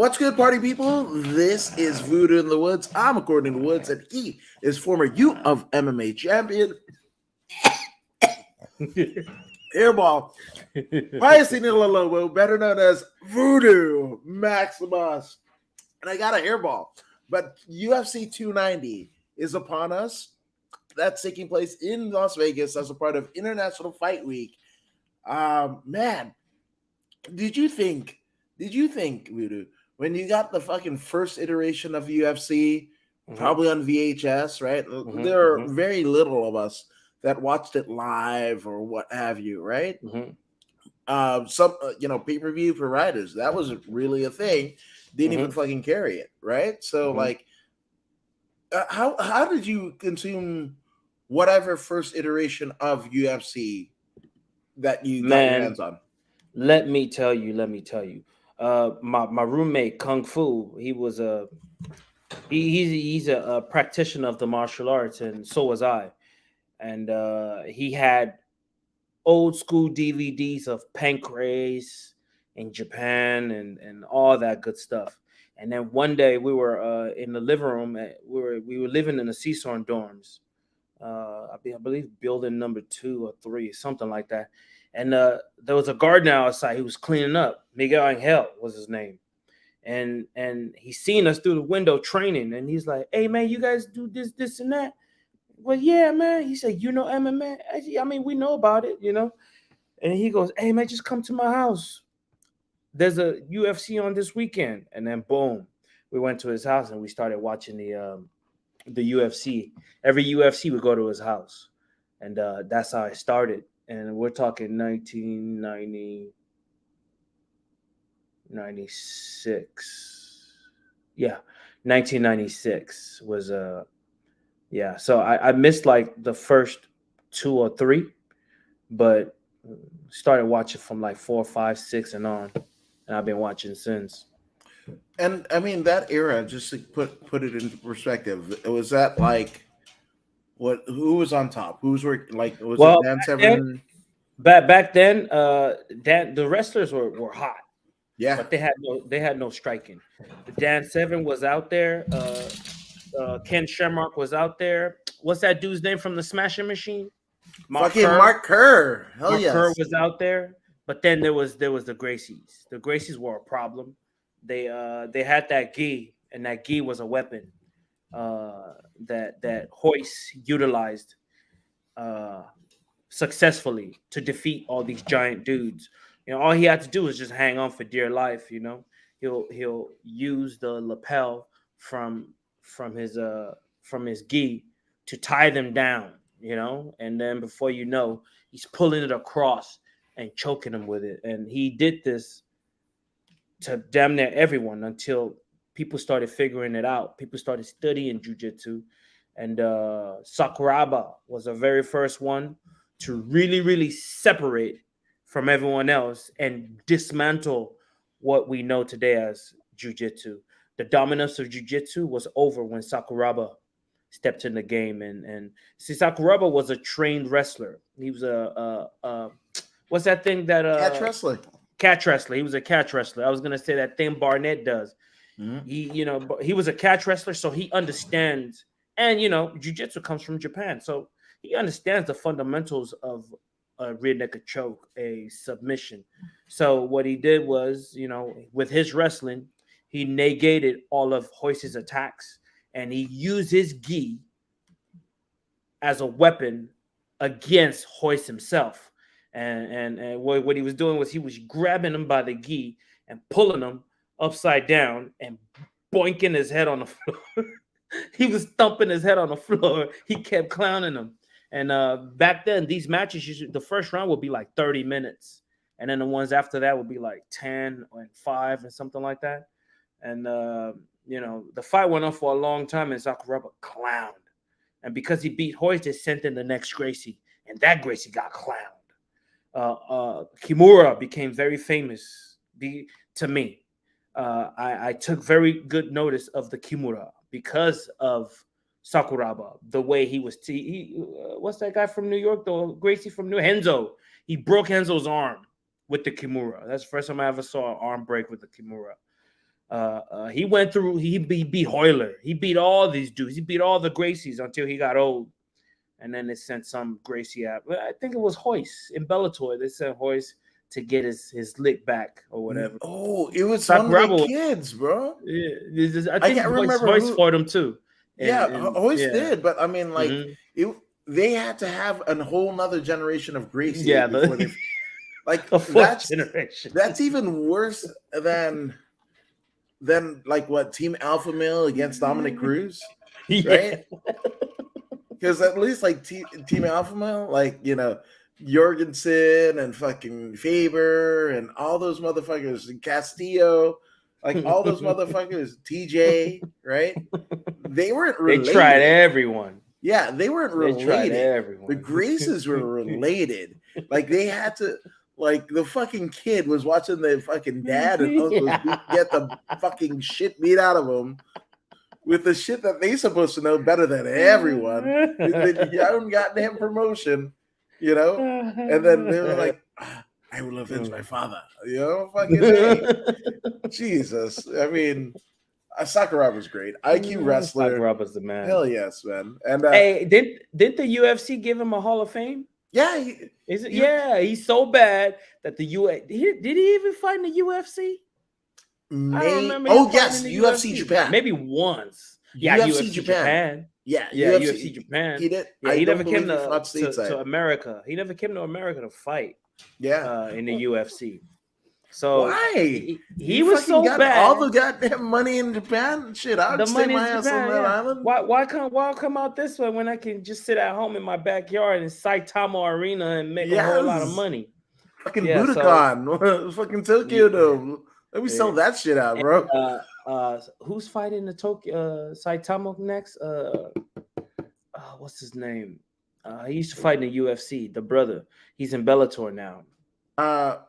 What's good, party people? This is Voodoo in the Woods. I'm Gordon in the Woods, and he is former U of MMA champion. Airball. Lobo, better known as VoodooMaximus. And I got an airball. But UFC 290 is upon us. That's taking place in Las Vegas as a part of International Fight Week. Man, did you think, Voodoo, when you got the fucking first iteration of UFC, probably on VHS, right? There are very little of us that watched it live or what have you, right? Some pay-per-view providers, that was really a thing, didn't even fucking carry it, right? So like how did you consume whatever first iteration of UFC that you got your hands on? Let me tell you. My roommate Kung Fu, he's a practitioner of the martial arts, and so was I. And he had old school DVDs of Pancrase in Japan and all that good stuff. And then one day we were in the living room. We were living in the Seesaw dorms. I believe building number 2 or 3, something like that. And there was a gardener outside. He was cleaning up. Miguel Angel was his name. And he seen us through the window training. And he's like, "Hey, man, you guys do this, and that." Well, yeah, man. He said, "You know MMA?" I mean, we know about it, you know. And he goes, "Hey, man, just come to my house. There's a UFC on this weekend." And then, boom, we went to his house and we started watching the UFC. Every UFC we go to his house. And that's how I started. And we're talking 1996. Yeah, 1996 was yeah. So I missed like the first 2 or 3, but started watching from like 4, 5, 6 and on, and I've been watching since. And I mean that era, just to put it into perspective, was that like who was on top? Who's working? Like was it Dan Severn? Back then, the wrestlers were hot. Yeah, but they had no striking. Dan Severn was out there. Ken Shamrock was out there. What's that dude's name from the Smashing Machine? Mark Kerr. Hell Mark yes. Kerr was out there. But then there was the Gracies. The Gracies were a problem. They had that gi, and that gi was a weapon that Hoist utilized successfully to defeat all these giant dudes. You know, all he had to do was just hang on for dear life. You know, he'll use the lapel from his gi to tie them down. You know, and then before you know, he's pulling it across and choking them with it. And he did this to damn near everyone until people started figuring it out. People started studying jiu-jitsu, and Sakuraba was the very first one to really separate from everyone else and dismantle what we know today as jiu-jitsu. The dominance of jiu-jitsu was over when Sakuraba stepped in the game. And see, Sakuraba was a trained wrestler. He was a what's that thing that catch wrestler? Catch wrestler. He was a catch wrestler. I was gonna say that thing Barnett does. He was a catch wrestler, so he understands. And jiu-jitsu comes from Japan, so he understands the fundamentals of a rear naked choke, a submission. So what he did was, with his wrestling, he negated all of Hoist's attacks, and he used his gi as a weapon against Hoist himself. And what he was doing was he was grabbing him by the gi and pulling him upside down and boinking his head on the floor. He was thumping his head on the floor. He kept clowning him. And back then, these matches, the first round would be like 30 minutes. And then the ones after that would be like 10 and 5 and something like that. And, the fight went on for a long time, and Sakuraba clowned. And because he beat Hoist, they sent in the next Gracie. And that Gracie got clowned. Kimura became very famous to me. I took very good notice of the Kimura because of Sakuraba, the way he was. What's that guy from New York? The Gracie from Henzo. He broke Henzo's arm with the Kimura. That's the first time I ever saw an arm break with the Kimura. He went through. He beat Hoyler. He beat all these dudes. He beat all the Gracies until he got old, and then they sent some Gracie out. But I think it was Hoist in Bellator. They sent Hoist to get his lick back or whatever. Oh, it was one of the kids, bro. Yeah, I think can't remember Hoist fought him too. Hoist did, but I mean, like they had to have a whole nother generation of Gracie. Yeah, before they, like generation. That's even worse than like what Team Alpha Male against Dominic Cruz, right? Because at least like Team Alpha Male, like Jorgensen and fucking Faber and all those motherfuckers and Castillo, like all those motherfuckers, TJ, right? They weren't related. They tried everyone. Yeah, they weren't related. They tried everyone. The Graces were related. Like they had to, like the fucking kid was watching the fucking dad and uncles get the fucking shit beat out of them with the shit that they supposed to know better than everyone. The young goddamn promotion, and then they were like, I will avenge my father. Fucking hey. Jesus. I mean, Sakuraba's great. IQ wrestler. Sakuraba's the man. Hell yes, man. And hey, didn't the UFC give him a Hall of Fame? Yeah. He's so bad that the did he even fight in the UFC? I don't remember. Oh yes, UFC Japan. Maybe once. Yeah, UFC Japan. Yeah, UFC Japan. He did. Yeah, he never came to America. He never came to America to fight. Yeah, in the UFC. So why? He was so got bad. All the goddamn money in Japan. Shit, I'd stay my ass on that island. Why come out this way when I can just sit at home in my backyard in Saitama Arena and make a whole lot of money? Fucking Budokan, fucking Tokyo Dome. Let me sell that shit out, bro. And, who's fighting the Tokyo Saitama next? What's his name? He used to fight in the UFC. The brother. He's in Bellator now.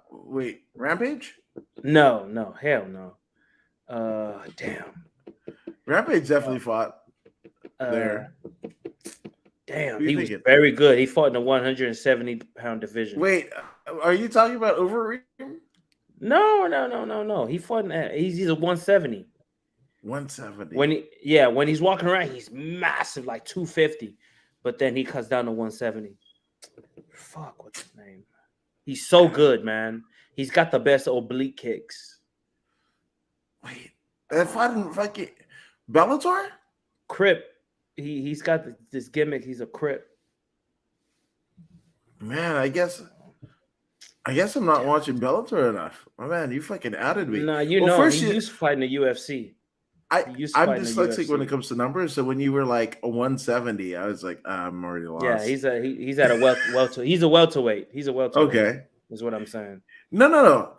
Wait, Rampage? No, hell no. Damn. Rampage definitely fought there. Damn, he was very good. He fought in the 170-pound division. Wait, are you talking about Overeem? No. He fought in he's a 170. 170. When he's walking around, he's massive, like 250. But then he cuts down to 170. Fuck, what's his name? He's so good, man. He's got the best oblique kicks. Wait, that fought in fucking Bellator? Crip. He's got this gimmick. He's a Crip. Man, I guess I'm not watching Bellator enough. Oh man, you fucking outed me. Nah, he used to fight in the UFC. I'm dyslexic when it comes to numbers, so when you were like a 170, I was like, I'm already lost. Yeah, he's at a welterweight. He's a welterweight. Okay, is what I'm saying. No.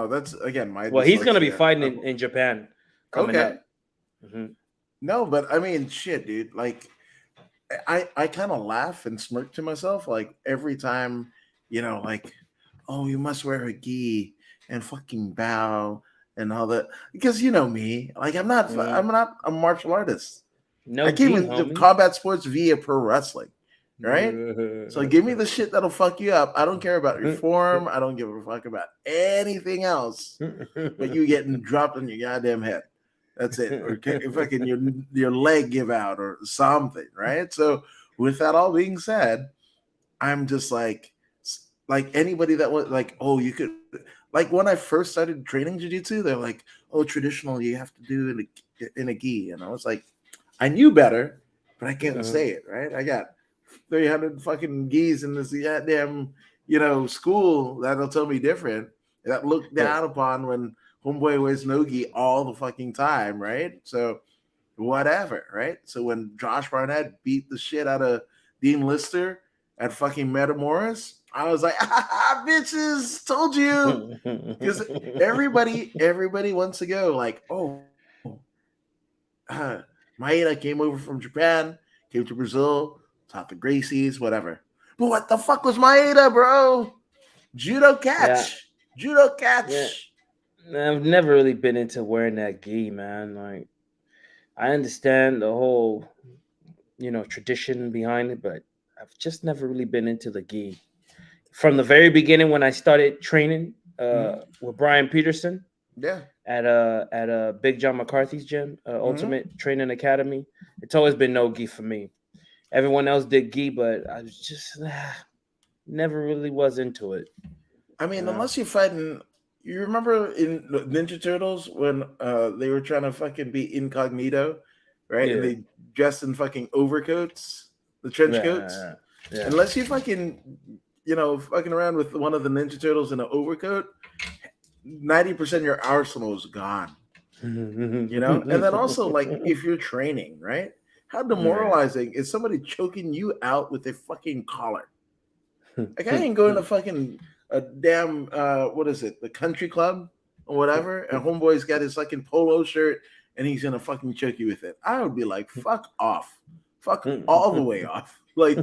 That's again my. Well, he's gonna be fighting in Japan coming up. Mm-hmm. No, but I mean, shit, dude. Like, I kind of laugh and smirk to myself like every time, like, oh, you must wear a gi and fucking bow. And all that, because me, like I'm not a martial artist. No, I came into combat sports via pro wrestling, right? So give me the shit that'll fuck you up. I don't care about your form. I don't give a fuck about anything else. But you getting dropped on your goddamn head. That's it. Or fucking your leg give out or something, right? So with that all being said, I'm just like anybody that was like, oh, you could. Like when I first started training jiu-jitsu, they're like, oh, traditional, you have to do in a gi. And I was like, I knew better, but I can't say it, right? I got 300 fucking gis in this goddamn, school that'll tell me different. That looked down upon when homeboy wears no gi all the fucking time, right? So whatever, right? So when Josh Barnett beat the shit out of Dean Lister at fucking Metamoris, I was like, bitches, told you. Because everybody wants to go like, oh, Maeda came over from Japan, came to Brazil, taught the Gracies, whatever. But what the fuck was Maeda, bro? Judo catch. Yeah. I've never really been into wearing that gi, man. Like, I understand the whole, tradition behind it, but I've just never really been into the gi. From the very beginning when I started training with Brian Peterson, Yeah. at Big John McCarthy's gym, Ultimate Training Academy. It's always been no gi for me. Everyone else did gi, but I was just never really was into it. I mean, unless you're fighting, you remember in Ninja Turtles when they were trying to fucking be incognito, right? And Yeah, they dressed in fucking overcoats, the trench coats. yeah. Unless you fucking, fucking around with one of the Ninja Turtles in an overcoat, 90% of your arsenal is gone. And then also, like, if you're training, right? How demoralizing is somebody choking you out with a fucking collar? Like, I ain't going to fucking a damn what is it, the country club or whatever, and homeboy's got his fucking polo shirt and he's gonna fucking choke you with it. I would be like, fuck off. Fuck all the way off. Like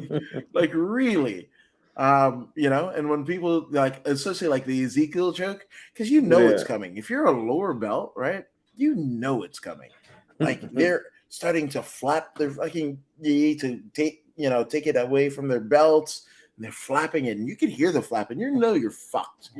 really. And when people like, especially like the Ezekiel choke, because it's coming. If you're a lower belt, right, it's coming. Like they're starting to flap their fucking knee to take it away from their belts. And they're flapping it, and you can hear the flapping. You're fucked.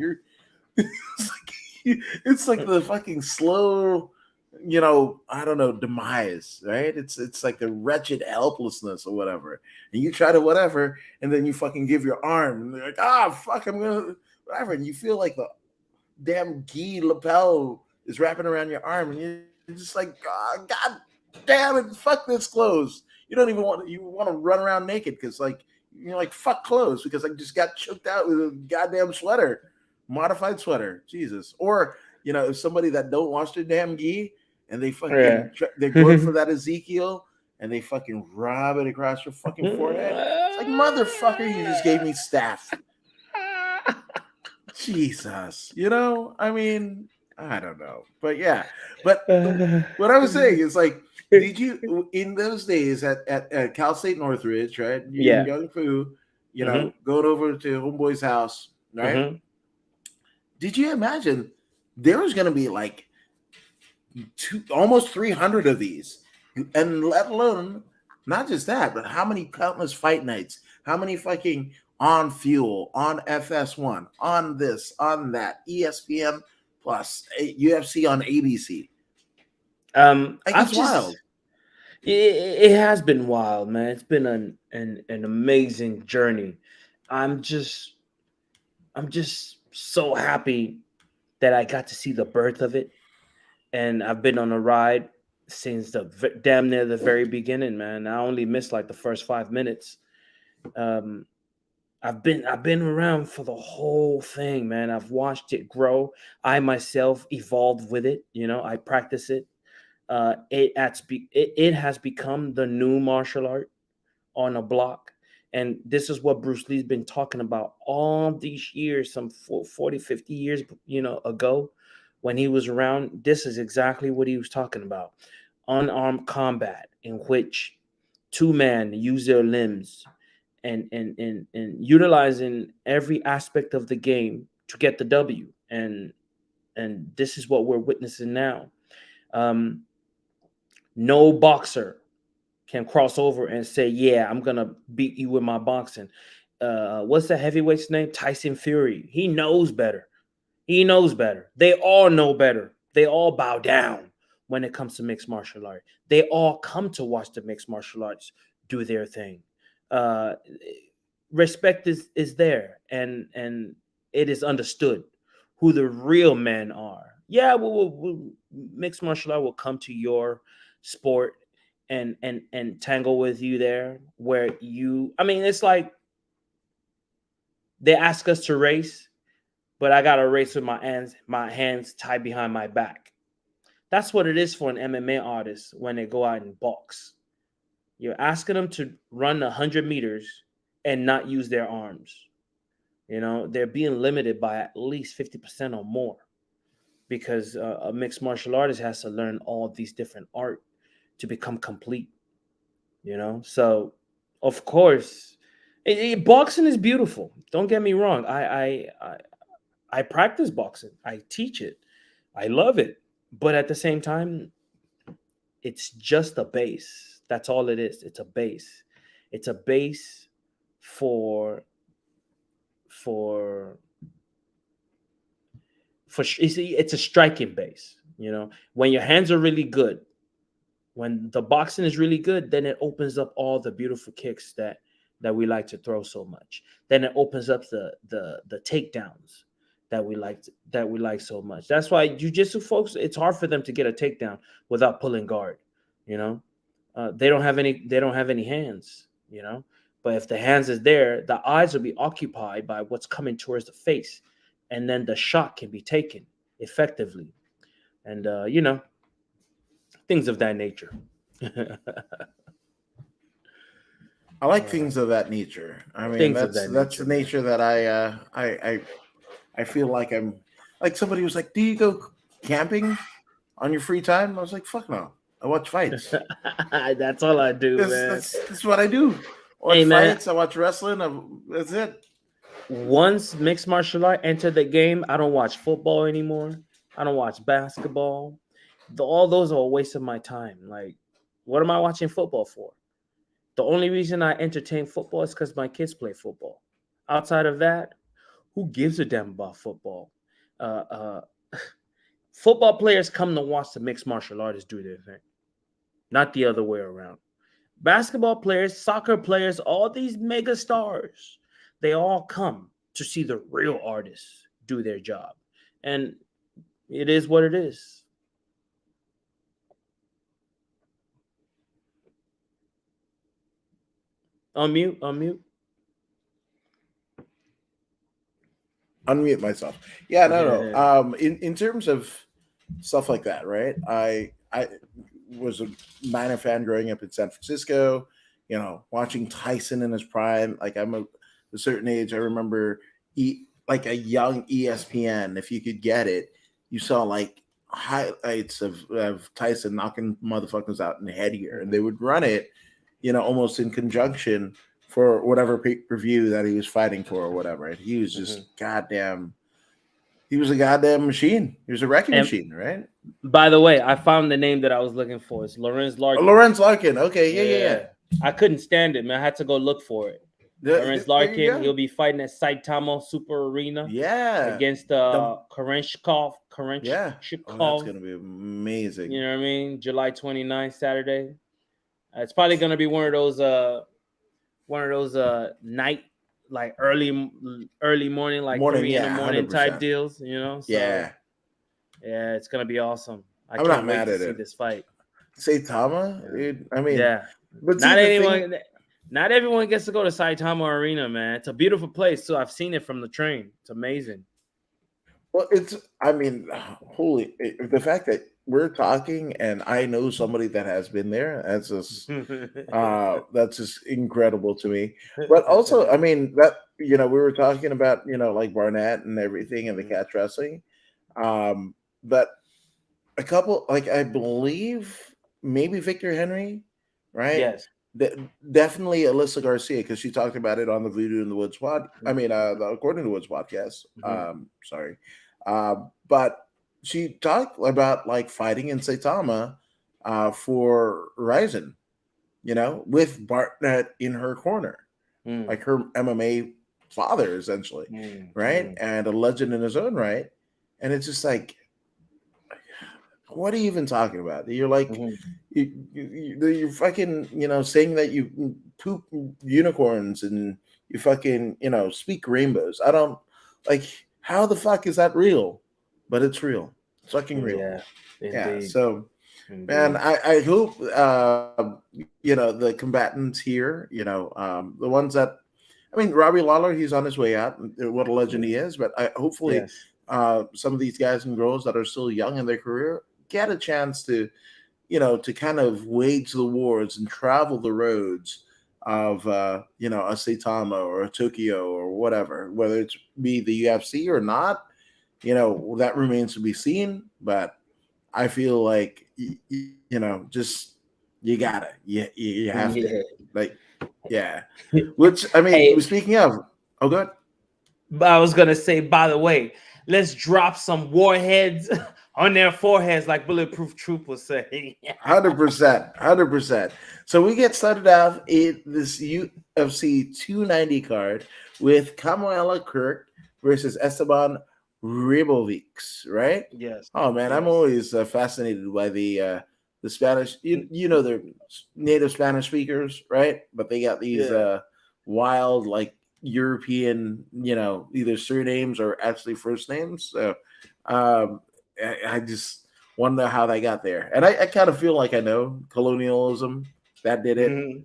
It's like the fucking slow, I don't know, demise, right? It's like the wretched helplessness or whatever. And you try to whatever, and then you fucking give your arm, and they're like, fuck, I'm gonna whatever, and you feel like the damn gi lapel is wrapping around your arm, and you're just like, God damn it, fuck this clothes. You don't even want to run around naked because like. You're like, fuck clothes because I just got choked out with a goddamn sweater, modified sweater. Jesus. Or, if somebody that don't wash their damn gi and they fucking, they're going for that Ezekiel and they fucking rub it across your fucking forehead. It's like, motherfucker, you just gave me staph. Jesus. I mean, I don't know. But yeah. But what I was saying is like, did you in those days at Cal State Northridge, right? You young foo, going over to homeboy's house, right? Did you imagine there was going to be like almost 300 of these, and let alone not just that, but how many countless fight nights, how many fucking on Fuel, on FS1, on this, on that, ESPN Plus, UFC on ABC. It's wild. It has been wild, man. It's been an amazing journey. I'm just so happy that I got to see the birth of it, and I've been on a ride since damn near the very beginning, man. I only missed like the first 5 minutes. I've been around for the whole thing, man. I've watched it grow. I myself evolved with it. I practice it. It has become the new martial art on a block. And this is what Bruce Lee's been talking about all these years, some 40, 50 years, ago when he was around. This is exactly what he was talking about. Unarmed combat in which two men use their limbs and utilizing every aspect of the game to get the W. And this is what we're witnessing now. No boxer can cross over and say, yeah, I'm going to beat you with my boxing. What's the heavyweight's name? Tyson Fury. He knows better. They all know better. They all bow down when it comes to mixed martial art. They all come to watch the mixed martial arts do their thing. Respect is there, and it is understood who the real men are. Yeah, we'll mixed martial art will come to your sport and tangle with you there, where it's like they ask us to race, but I gotta race with my hands tied behind my back. That's what it is for an MMA artist when they go out and box. You're asking them to run 100 meters and not use their arms. They're being limited by at least 50% or more, because a mixed martial artist has to learn all these different art to become complete. So of course, boxing is beautiful. Don't get me wrong. I practice boxing. I teach it. I love it. But at the same time, it's just a base. That's all it is. It's a base. It's a base for it's a striking base. You know, when your hands are really good, when the boxing is really good, then it opens up all the beautiful kicks that we like to throw so much. Then it opens up the takedowns that we like so much. That's why jiu-jitsu folks, it's hard for them to get a takedown without pulling guard. You know, they don't have any hands. You know, but if the hands is there, the eyes will be occupied by what's coming towards the face, and then the shot can be taken effectively. And you know, things of that nature. I like things of that nature. I mean, Things of that's that that's nature, the nature that I feel like I'm like somebody was like, "Do you go camping on your free time?" I was like, "Fuck no, I watch fights. That's all I do, That's man. that's that's what I do. I watch Hey, man, fights. I watch wrestling. That's it." once mixed martial art entered the game, I don't watch football anymore. I don't watch basketball. All those are a waste of my time. Like, what am I watching football for? The only reason I entertain football is because my kids play football. Outside of that, who gives a damn about football? Uh, uh, Football players come to watch the mixed martial artists do their thing, not the other way around. Basketball players, soccer players, all these mega stars, they all come to see the real artists do their job. And it is what it is. Unmute, unmute. Unmute myself. Yeah, no. In terms of stuff like that, right? I was a minor fan growing up in San Francisco. You know, watching Tyson in his prime. Like a certain age, I remember like a young ESPN. If you could get it, you saw like highlights of Tyson knocking motherfuckers out in headgear, and they would run it, you know, almost in conjunction for whatever pay-per-view that he was fighting for or whatever. And he was just goddamn. He was a goddamn machine. He was a wrecking machine, right? By the way, I found the name that I was looking for. It's Lorenz Larkin. Oh, Lorenz Larkin. Okay, yeah. I couldn't stand it, man. I had to go look for it. Lorenz Larkin. He'll be fighting at Saitama Super Arena. Yeah. Against Karenshkov. Yeah. Oh, that's gonna be amazing. You know what I mean? July 29th, Saturday. It's probably gonna be one of those night, like early morning, like 3 in the morning 100%. Type deals, you know? So, yeah, it's gonna be awesome. I can't wait to see this fight. Saitama, dude. I mean, but not everyone gets to go to Saitama Arena, man. It's a beautiful place, so I've seen it from the train. It's amazing. Well, I mean, the fact that we're talking and I know somebody that has been there, that's just incredible to me. But also, I mean, that, you know, we were talking about, you know, like Barnett and everything and the catch wrestling. But a couple, like, I believe maybe Victor Henry, right? Yes. Definitely Alyssa Garcia, because she talked about it on the Voodoo in the Woods the According to Woods podcast. Sorry. But she talked about like fighting in Saitama for Ryzen, you know, with Barnett in her corner, like her MMA father, essentially, right? And a legend in his own right. And it's just like, what are you even talking about? You're like, you're fucking, you know, saying that you poop unicorns and you fucking, you know, speak rainbows. I don't like, how the fuck is that real? But it's real. It's fucking real. Yeah. So, man, I hope, you know, the combatants here, you know, the ones that, I mean, Robbie Lawler, he's on his way out. What a legend he is. But hopefully some of these guys and girls that are still young in their career get a chance to, you know, to kind of wage the wars and travel the roads of, you know, a Saitama or a Tokyo or whatever, whether it's be the UFC or not, you know, that remains to be seen. But I feel like, you know, just, you gotta, you have to, like, yeah. Which, I mean, speaking of, oh, good. I was going to say, by the way, let's drop some warheads on their foreheads, like Bulletproof Troop was saying. 100%. So we get started off in this UFC 290 card with Kamuela Kirk versus Esteban Ribovics, right? Yes. Oh man, I'm Yes. always fascinated by the Spanish. You know they're native Spanish speakers, right? But they got these Yeah. wild like European, either surnames or actually first names. So I just wonder how they got there, and I kind of feel like I know colonialism that did it, Mhm.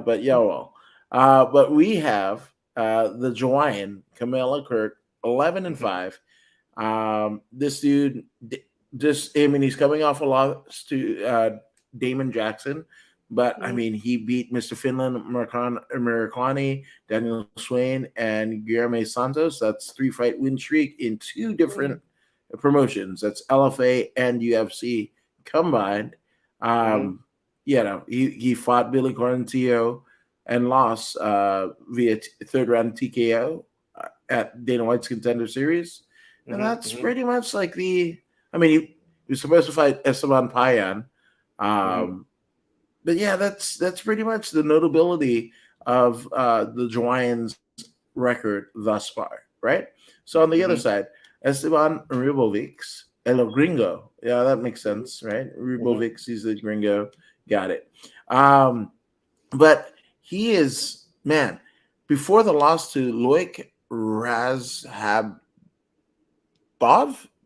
But yeah, well, but we have the Joanne Camilla Kirk, 11 and Mhm. 5. This dude, just I mean, he's coming off a loss to Damon Jackson, but I Mhm. mean, he beat Mr. Finland, Americani, Daniel Swain, and Guillermo Santos. That's 3-fight win streak in two different promotions. That's LFA and UFC combined. Mhm. Um, he fought Billy Quarantillo and lost via third round TKO at Dana White's Contender Series. And Mhm. that's Mhm. pretty much like I mean, he was supposed to fight Esteban Payan. Mhm. But yeah, that's pretty much the notability of the Joanne's record thus far, right? So on the other Mhm. side, Esteban Ribovics, El Gringo. Yeah, that makes sense, right? Mhm. Ribovics, he's the gringo. Got it. Um, but he is, man, before the loss to Loic Razhabov,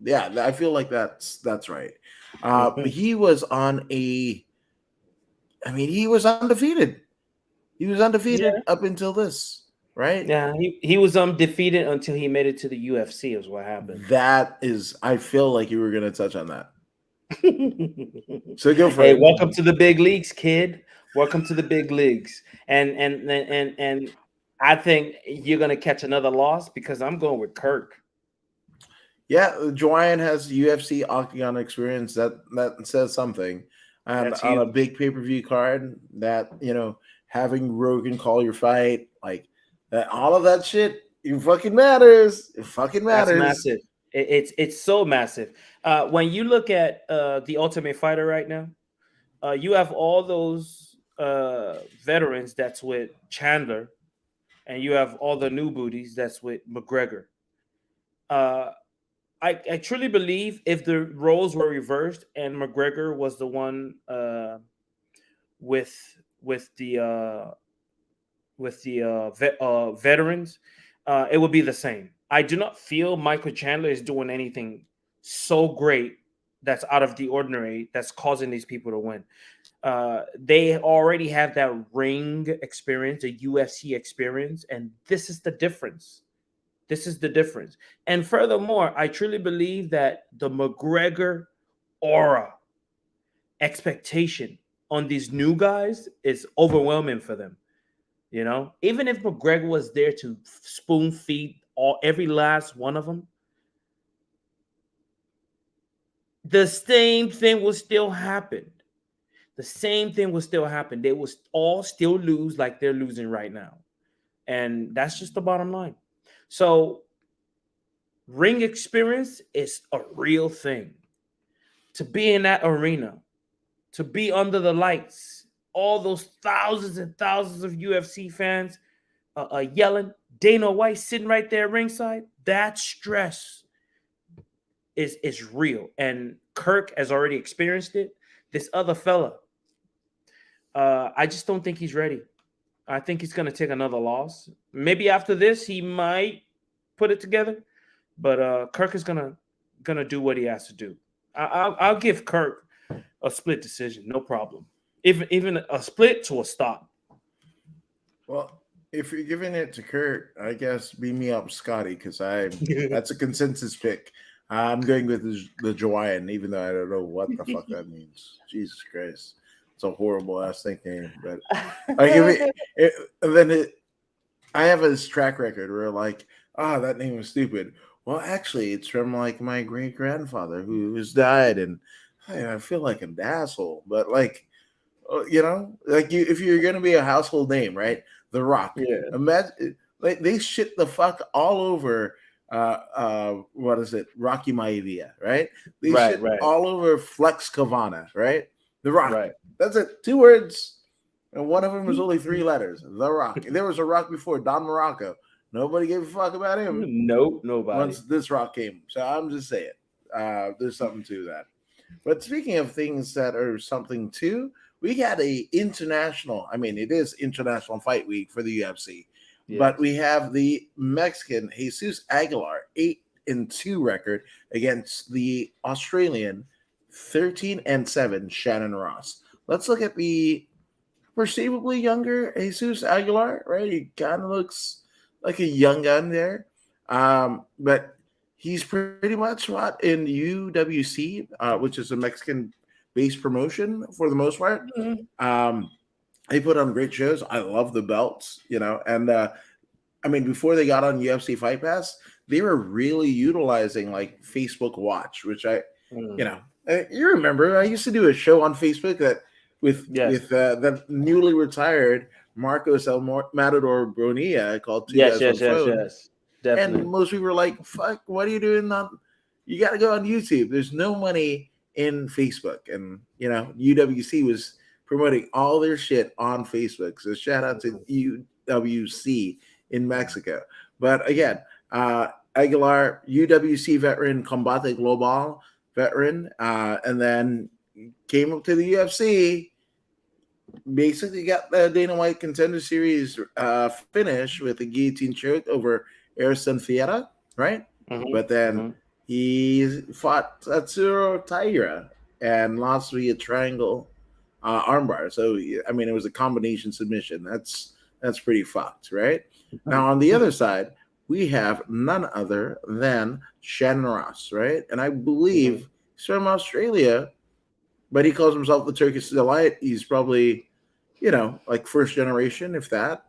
yeah, I feel like that's right. Mhm. He was on a, I mean, he was undefeated. He was undefeated Yeah. up until this, right? Yeah. He was undefeated until he made it to the UFC. Is what happened. That is, I feel like you were going to touch on that. So go for Hey, it. welcome to the big leagues, kid. Welcome to the big leagues. And I think you're gonna catch another loss because I'm going with Kirk. Yeah, Joanne has UFC Octagon experience. That says something. And That's on a huge. big pay-per-view card, that having Rogan call your fight, like that, all of that shit, it fucking matters. It fucking That's matters. massive. It's so massive. When you look at the Ultimate Fighter right now, you have all those veterans that's with Chandler, and you have all the new booties that's with McGregor. Uh, I truly believe if the roles were reversed and McGregor was the one with with the veterans, it would be the same. I do not feel Michael Chandler is doing anything so great that's out of the ordinary that's causing these people to win. They already have that ring experience, a UFC experience, and this is the difference. This is the difference. And furthermore, I truly believe that the McGregor aura expectation on these new guys is overwhelming for them. Even if McGregor was there to spoon feed every last one of them, the same thing will still happen. The same thing will still happen. They will all still lose like they're losing right now. And that's just the bottom line. So, ring experience is a real thing. To be in that arena, to be under the lights, all those thousands and thousands of UFC fans yelling, Dana White sitting right there ringside, that stress is real. And Kirk has already experienced it. This other fella, I just don't think he's ready. I think he's going to take another loss. Maybe after this, he might put it together. But Kirk is gonna do what he has to do. I'll give Kirk a split decision, no problem. Even a split to a stop. Well, if you're giving it to Kurt, I guess beam me up, Scotty, because that's a consensus pick. I'm going with the Joanne, even though I don't know what the fuck that means. Jesus Christ, it's a horrible ass nickname. But I give it, and then I have this track record where like, that name was stupid. Well, actually, it's from like my great grandfather who has died, and I feel like an asshole. But like, like if you're gonna be a household name, right? The Rock. Yeah. Imagine like they shit the fuck all over. What is it? Rocky Maivia, right? They Right, shit right, all over Flex Kavana, right? The Rock. right. That's it. 2 words, and one of them is only 3 letters. The Rock. There was a Rock before Don Morocco. Nobody gave a fuck about him. Nope, nobody. Once this Rock came. So I'm just saying, there's something to that. But speaking of things that are something too, we got a international. I mean, it is International Fight Week for the UFC, but we have the Mexican Jesus Aguilar 8-2 record against the Australian 13-7 Shannon Ross. Let's look at the perceivably younger Jesus Aguilar. Right, he kind of looks like a young gun there, but he's pretty much what in UWC, which is a Mexican-based promotion for the most part. They put on great shows. I love the belts, and I mean, before they got on UFC Fight Pass, they were really utilizing like Facebook Watch, which you remember, I used to do a show on Facebook that with the newly retired Marcos El Matador Bonilla called Two Guys on Phone. Yes. Definitely. And most people were like, fuck, what are you doing? You got to go on YouTube. There's no money in Facebook. And, UWC was promoting all their shit on Facebook. So shout out to UWC in Mexico. But again, Aguilar, UWC veteran, Combate Global veteran, and then came up to the UFC. Basically got the Dana White Contender Series finish with a guillotine choke over Erison Fiera, right? But then he fought Tatsuro Taira and lost via triangle armbar. So, I mean, it was a combination submission. That's pretty fucked, right? Now, on the other side, we have none other than Shannon Ross, right? And I believe he's from Australia, but he calls himself the Turkish Delight. He's probably, like first generation, if that,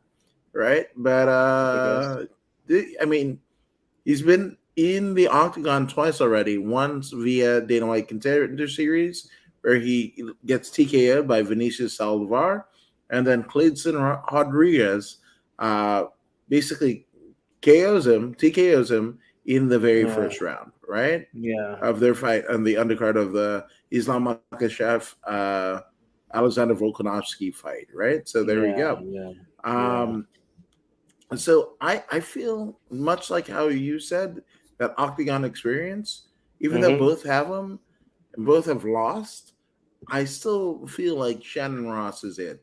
right? But I mean, he's been in the octagon twice already. Once via Dana White Contender Series, where he gets TKO'd by Vinicius Saldivar, and then Clayton Rodriguez basically TKOs him in the very first round, right? Yeah. Of their fight on the undercard of the Islam Makhachev Alexander Volkanovski fight, right? So there we go. Yeah. So I feel much like how you said that octagon experience, even though both have them and both have lost, I still feel like Shannon Ross is it.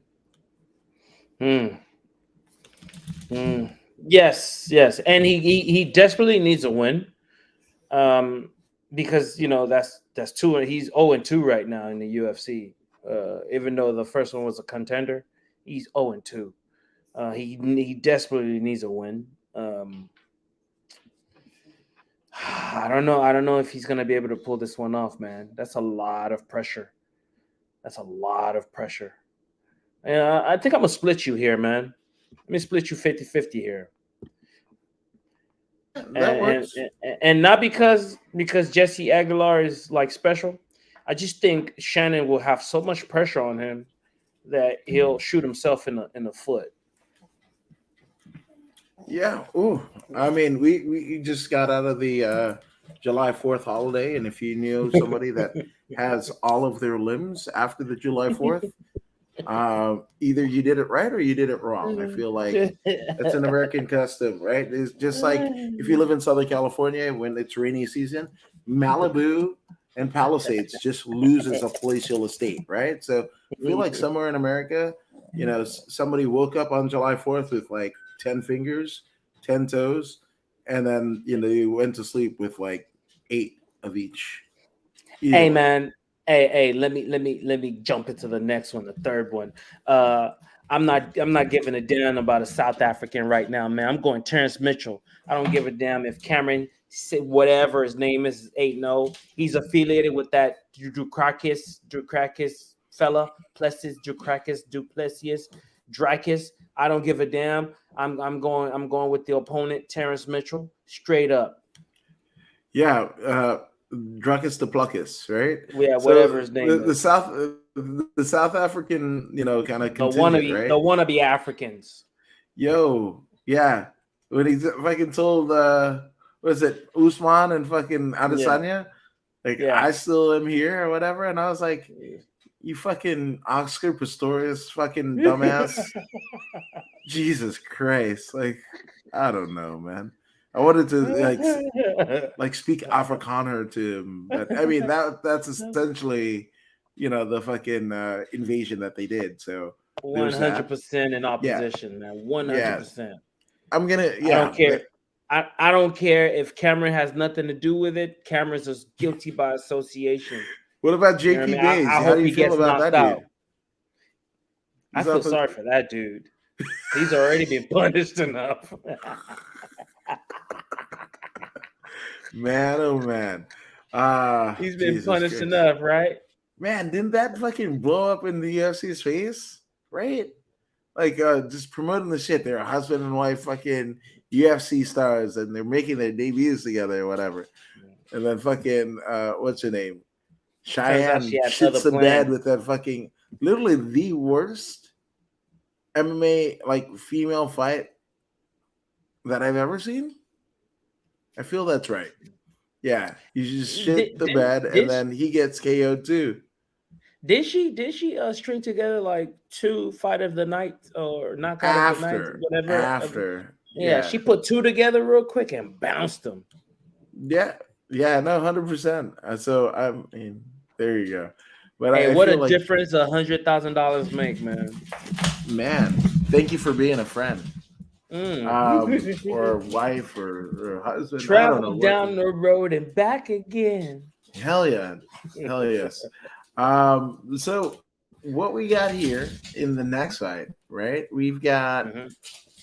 Yes, and he desperately needs a win, because that's two. He's 0-2 right now in the UFC. Even though the first one was a contender, he's 0-2. He desperately needs a win. I don't know if he's gonna be able to pull this one off, man. That's a lot of pressure. I think I'm gonna split you here, man. Let me split you 50-50 here. That works. And not because Jesse Aguilar is like special. I just think Shannon will have so much pressure on him that he'll shoot himself in the foot. Yeah. Ooh. I mean, we just got out of the July 4th holiday, and if you knew somebody that has all of their limbs after the July 4th, either you did it right or you did it wrong. I feel like it's an American custom, right? It's just like if you live in Southern California when it's rainy season, Malibu and Palisades just loses a palatial estate, right? So I feel like somewhere in America, somebody woke up on July 4th with like 10 fingers, 10 toes, and then you went to sleep with like 8 of each. Hey man, hey, let me jump into the next one, the third one. I'm not giving a damn about a South African right now, man. I'm going Terrence Mitchell. I don't give a damn if Cameron, whatever his name is 8-0. He's affiliated with that Dukrakis fella, Duplessis, Drakis. I don't give a damn. I'm going with the opponent, Terrence Mitchell, straight up. Yeah, Druckus the Pluckus, right? Yeah, whatever his name is. The South African, kind of contingent, right? The wannabe Africans. Yo, yeah. When he fucking told, what is it, Usman and fucking Adesanya, I still am here or whatever, and I was like, you fucking Oscar Pistorius, fucking dumbass. Jesus Christ, like, I don't know, man. I wanted to like speak Afrikaner to him, but I mean that's essentially, the fucking invasion that they did. So there's that. 100% in Yeah, opposition, man. yeah. 100%. I'm gonna, I don't yeah, care. I don't care if Cameron has nothing to do with it. Cameron's just guilty by association. What about You know what I JP mean? Bays? I How hope do you he feel gets about knocked that out. dude? I feel sorry for that dude. He's already been punished enough. Man, oh man. He's been Jesus punished Christ. enough, right? Man, didn't that fucking blow up in the UFC's face? Right? Like just promoting the shit. They're a husband and wife fucking UFC stars and they're making their debuts together or whatever. And then fucking what's her name? Turns out she Cheyenne had other shits the bed plans. with that fucking literally the worst MMA like female fight that I've ever seen. I feel that's right. Yeah, you just shit the bed and then he gets KO'd too. Did she string together like 2 fight of the night or knockout of the night, whatever? After. Yeah, she put 2 together real quick and bounced them. Yeah, no, 100%. So I mean, there you go. But hey, I what feel a like difference $100,000 make, man. Man, thank you for being a friend. Or wife or husband. Travel I don't know, down the road and back again. Hell yeah. Hell yes. So what we got here in the next fight, right? We've got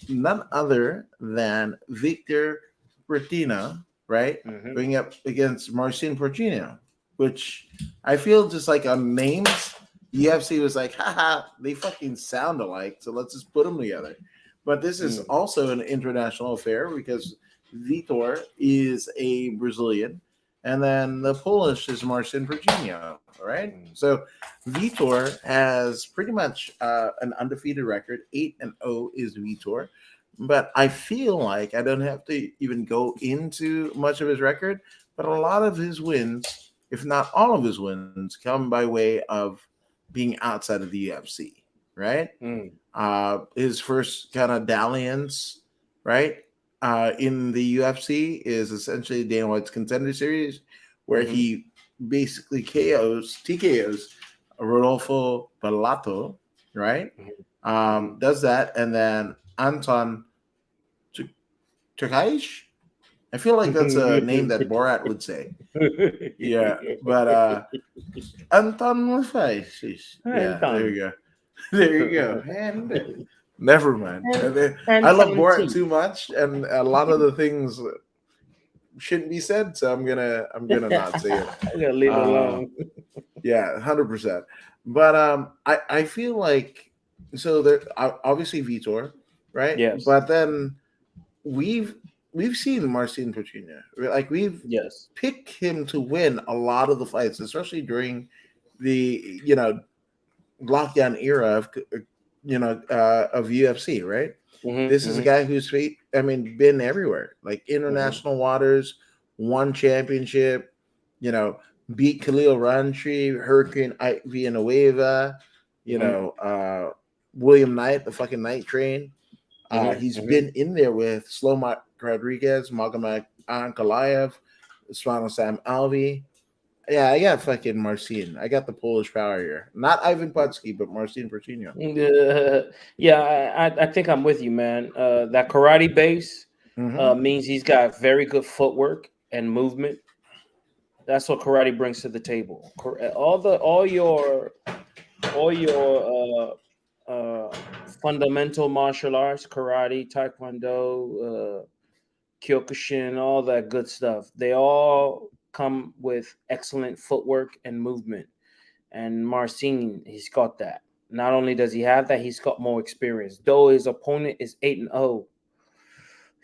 none other than Victor Bertina, right? Going up against Marcin Portinho, which I feel just like on names, UFC was like, haha, they fucking sound alike, so let's just put them together. But this is also an international affair because Vitor is a Brazilian, and then the Polish is Marcin Portinho, right? So Vitor has pretty much an undefeated record. 8-0 is Vitor. But I feel like I don't have to even go into much of his record, but a lot of his wins, if not all of his wins, come by way of being outside of the UFC, right? His first kind of dalliance, right, in the UFC is essentially Dana White's Contender Series, where he basically TKOs Rodolfo Bellato, right? Does that, and then Anton Turkaish. I feel like that's a name that Borat would say. Yeah, but Anton Turkaish. Yeah, there you go. There you go. And never mind. I love Borat too much, and a lot of the things shouldn't be said, so I'm gonna not say it. I'm gonna leave it alone. Yeah, 100%. But I feel like so there obviously Vitor, right? Yes. But then we've seen Marcin Portinho. Like we've picked him to win a lot of the fights, especially during the lockdown era of of UFC, right? This is a guy who's been everywhere, like international waters, won championship, beat Khalil Rountree, Hurricane Villanueva, William Knight, the fucking Night Train. He's been in there with Slomak Rodriguez, Magomed Ankalaev, Sam Alvey. Yeah, I got fucking Marcin. I got the Polish power here. Not Ivan Putski, but Marcin Portinho. Yeah, I think I'm with you, man. That karate base means he's got very good footwork and movement. That's what karate brings to the table. All your fundamental martial arts, karate, taekwondo, kyokushin, all that good stuff. They all come with excellent footwork and movement. And Marcin, he's got that. Not only does he have that, he's got more experience. Though his opponent is 8-0,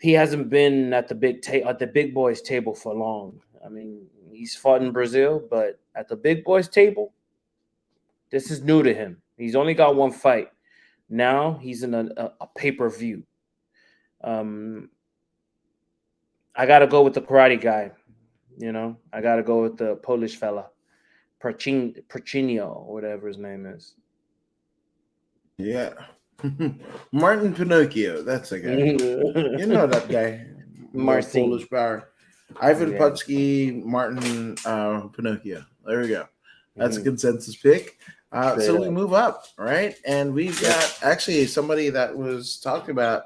he hasn't been at the big boys table for long. I mean, he's fought in Brazil, but at the big boys table, this is new to him. He's only got one fight. Now he's in a pay-per-view. I got to go with the karate guy. I got to go with the Polish fella, Porcinho, or whatever his name is. Yeah. Martin Pinocchio. That's the guy. You know that guy. The Marcin. Polish power. Ivan Yeah. Putski, Martin Pinocchio. There we go. That's a Mhm. consensus pick. Straight So we up. move up, right? And we've got actually somebody that was talked about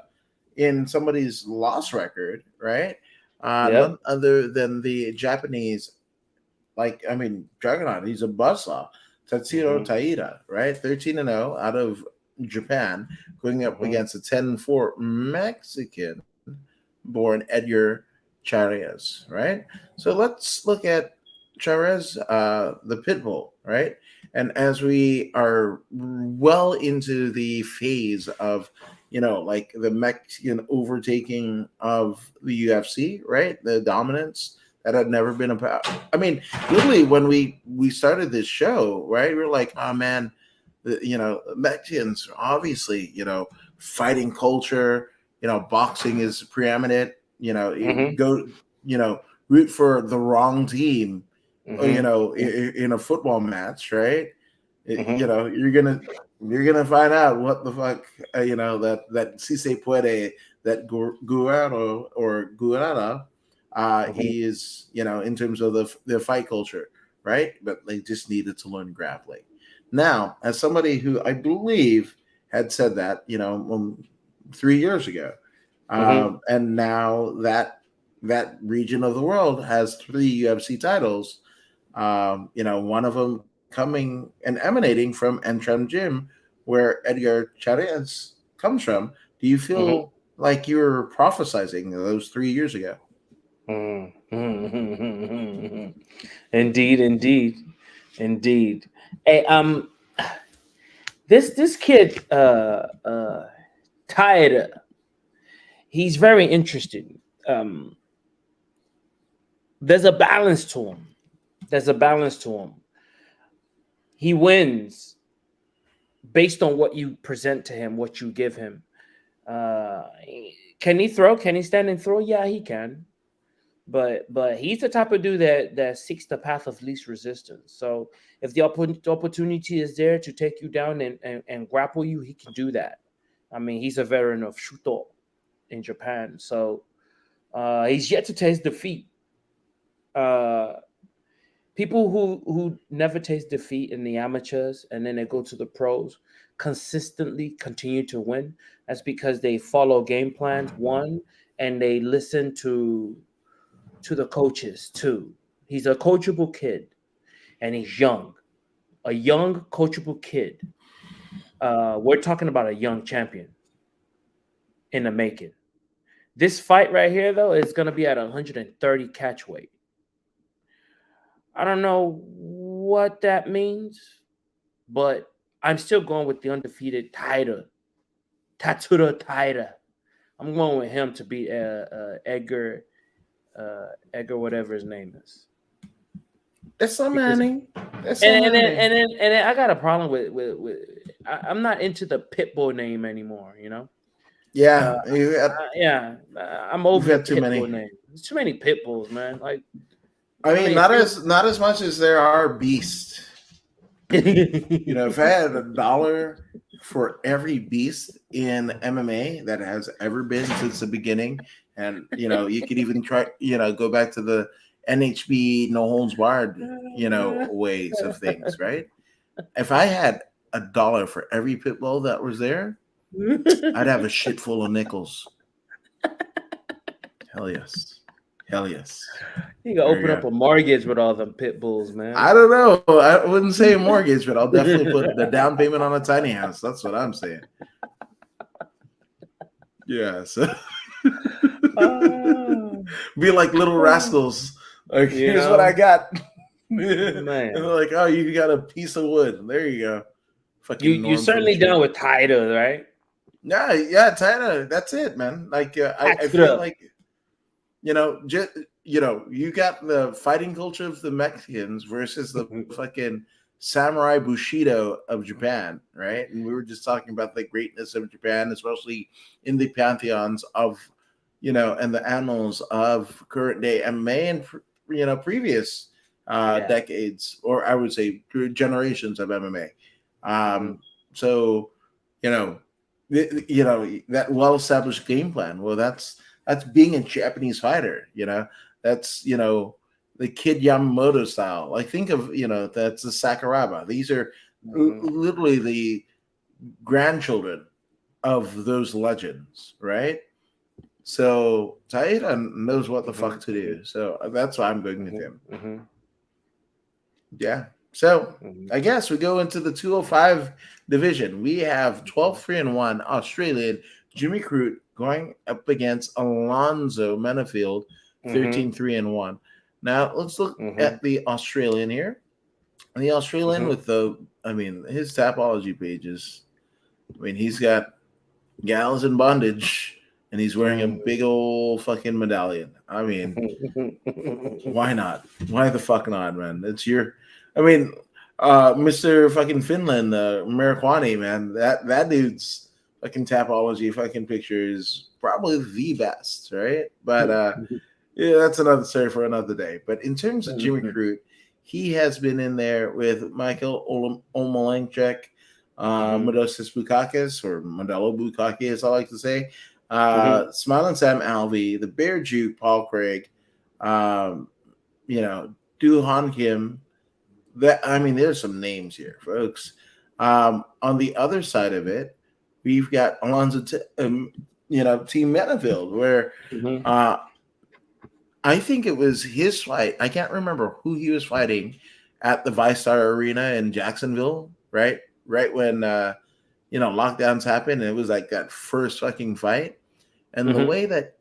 in somebody's loss record, right? Yep. None other than the Japanese, Dragonite. He's a buzzsaw. Tatsuro Mhm. Taira, right? 13-0 out of Japan, going up Mhm. against a 10-4 Mexican born Edgar Chairez, right? So let's look at Chairez, the pit bull, right? And as we are well into the phase of, like the Mexican overtaking of the UFC, right? The dominance that had never been about. I mean, literally, when we started this show, right? We were like, oh man, Mexicans obviously, fighting culture, boxing is preeminent. You Mhm. go, you know, root for the wrong team, Mhm. in a football match, right? Mhm. You're gonna find out what the fuck, that si se puede, that Guerrero or Guerrera, Mhm. he is, in terms of the fight culture, right? But they just needed to learn grappling. Now, as somebody who I believe had said that, 3 years ago, Mhm. and now that region of the world has 3 UFC titles. One of them coming and emanating from Entram Gym, where Edgar Chairez comes from. Do you Mhm. feel like you were prophesizing those 3 years ago? Mhm. Mhm. Indeed, indeed, indeed. Hey, this kid, Tide, he's very interesting. Um, there's a balance to him. There's a balance to him. He wins based on what you present to him, what you give him. Uh, can he throw? Can he stand and throw? Yeah, he can. But he's the type of dude that seeks the path of least resistance. So if the opportunity is there to take you down and grapple you, he can do that. I mean, he's a veteran of Shuto in Japan, so he's yet to taste defeat. Uh, People who never taste defeat in the amateurs and then they go to the pros consistently continue to win. That's because they follow game plans, one, and they listen to the coaches too. He's a coachable kid and he's young. A young coachable kid. We're talking about a young champion in the making. This fight right here though is going to be at 130 catch weight. I don't know what that means, but I'm still going with the undefeated Taira, Tatsuro Taira. I'm going with him to beat Edgar, whatever his name is. That's so Because many. That's so many. and then I got a problem with I'm not into the Pitbull name anymore. Yeah, Yeah, I'm you've over the had too Pitbull many. name. There's too many Pitbulls, man. Like, I I mean, mean, not as much as there are beasts. If I had $1 for every beast in MMA that has ever been since the beginning, and you could even try, go back to the NHB no holds barred, ways of things, right? If I had $1 for every pit bull that was there, I'd have a shit full of nickels. Hell yes, hell yes. you can There you open go. up a mortgage with all them pit bulls, I man. don't know. I wouldn't say a mortgage, but I'll definitely put the down payment on a tiny house. That's what I'm saying. Yeah. So Oh, be like little rascals. Like, you here's what I know, got. And they're man. like, oh, you got a piece of wood. There you go. You Fucking you Norm from certainly done Tree. with Tidal, right? Yeah, yeah, Tyler. That's it, man. Like, I feel Tatsura. like, just, you got the fighting culture of the Mexicans versus the fucking samurai bushido of Japan, right? And we were just talking about the greatness of Japan, especially in the pantheons of, and the annals of current day MMA and previous Yeah. decades, or I would say generations of MMA. Hmm. So, you know, you know, that well-established game plan. Well, that's being a Japanese fighter. You know, that's, you know, the Kid Yamamoto style. Like, think of, you know, that's the Sakuraba. These are literally the grandchildren of those legends, right? So Taira knows what the fuck to do. So that's why I'm going with him. Yeah. So I guess we go into the 205 division. We have 12-3-1 Australian Jimmy Crute going up against Alonzo Menafield, 13-3-1. Now let's look at the Australian here. The Australian with his Tapology pages. I mean, he's got gals in bondage, and he's wearing a big old fucking medallion. I mean, why not? Why the fuck not, man? It's your, I mean, Mr. fucking Finland, Marijuani, man. That dude's fucking Tapology fucking picture is probably the best, right? But yeah, that's another story for another day. But in terms of Jimmy Crute, he has been in there with Michael Omalenchek, Modestus Bukakis, or Modelo Bukaki, as I like to say, Smiling Sam Alvey, the Bear Juke, Paul Craig, you know, Du Han Kim. There's some names here, folks. On the other side of it, we've got Alonzo, Team Menafield, where I think it was his fight. I can't remember who he was fighting at the ViStar Arena in Jacksonville, right? Right when lockdowns happened, and it was like that first fucking fight. And the way that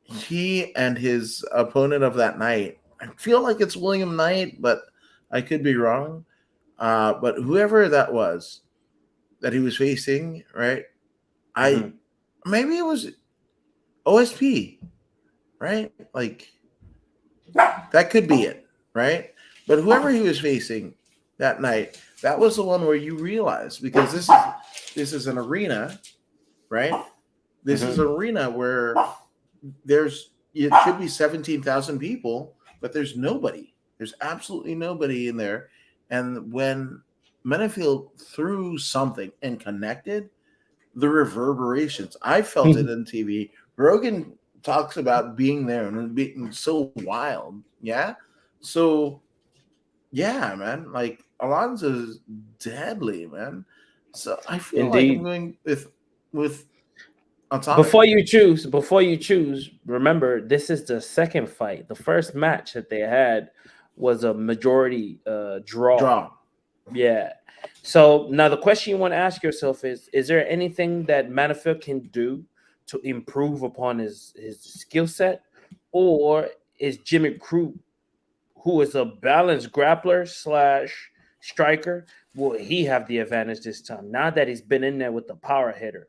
he and his opponent of that night, I feel like it's William Knight, but I could be wrong. But whoever that was that he was facing, right? Maybe it was OSP, right? Like, that could be it, right? But whoever he was facing that night, that was the one where you realize, because this is an arena, right? This is an arena where it should be 17,000 people, but there's nobody. There's absolutely nobody in there. And when Menafield threw something and connected, the reverberations, I felt it on TV. Rogan talks about being there and being so wild. Yeah. So, yeah, man, like, Alonzo's deadly, man. So I feel like I'm going with Atomic. Before you choose, remember, this is the second fight. The first match that they had was a majority draw. Yeah. So now the question you want to ask yourself is there anything that Menafield can do to improve upon his skill set, or is Jimmy Crute, who is a balanced grappler / striker, will he have the advantage this time? Now that he's been in there with the power hitter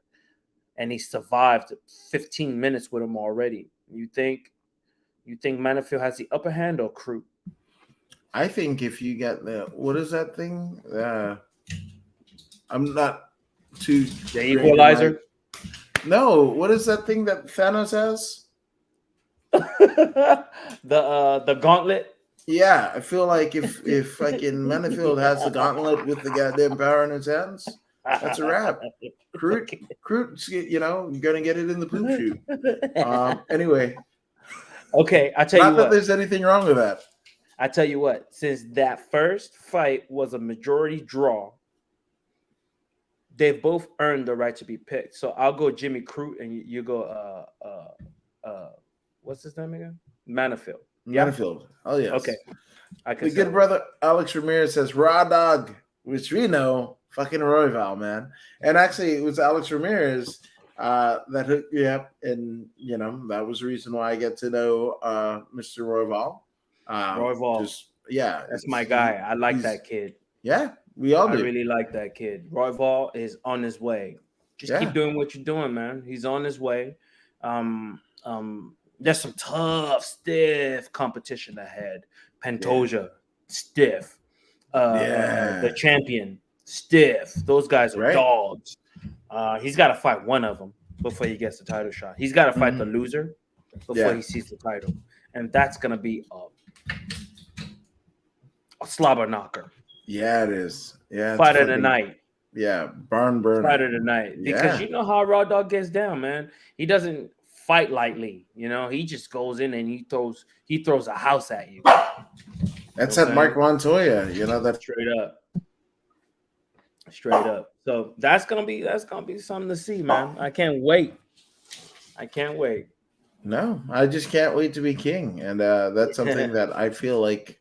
and he survived 15 minutes with him already, you think Menafield has the upper hand or Crute? I think if you get what is that thing? I'm not too the equalizer. No, what is that thing that Thanos has? the gauntlet. Yeah, I feel like if fucking Menafield has the gauntlet with the goddamn power in his hands, that's a wrap. Crute's, gonna get it in the poop chute. Anyway. Okay, I tell you what. Not that there's anything wrong with that. I tell you what, since that first fight was a majority draw, they've both earned the right to be picked. So I'll go Jimmy Crute, and you go what's his name again? Menafield. Menafield. Oh yes. Okay. The good brother Alex Ramirez says raw dog, which we know, fucking Royval, man. And actually, it was Alex Ramirez that hooked me up, and that was the reason why I get to know Mr. Royval. Royval, that's my guy. I like that kid. Yeah, we all do. I really like that kid. Royval is on his way. Just keep doing what you're doing, man. He's on his way. There's some tough, stiff competition ahead. Pantoja, stiff. The champion, stiff. Those guys are dogs. He's got to fight one of them before he gets the title shot. He's got to fight the loser before he sees the title, and that's gonna be a slobber knocker. Yeah, it is. Yeah, fight of the night. barn burner fighter tonight, because Yeah, you know how Raw Dog gets down, man. He doesn't fight lightly, you know. He just goes in and he throws a house at you. You know that's what I'm at Mark saying? Montoya. That Straight up. Straight up. So that's gonna be something to see, man. I can't wait. I can't wait. no, I just can't wait to be king, and that's something that I feel like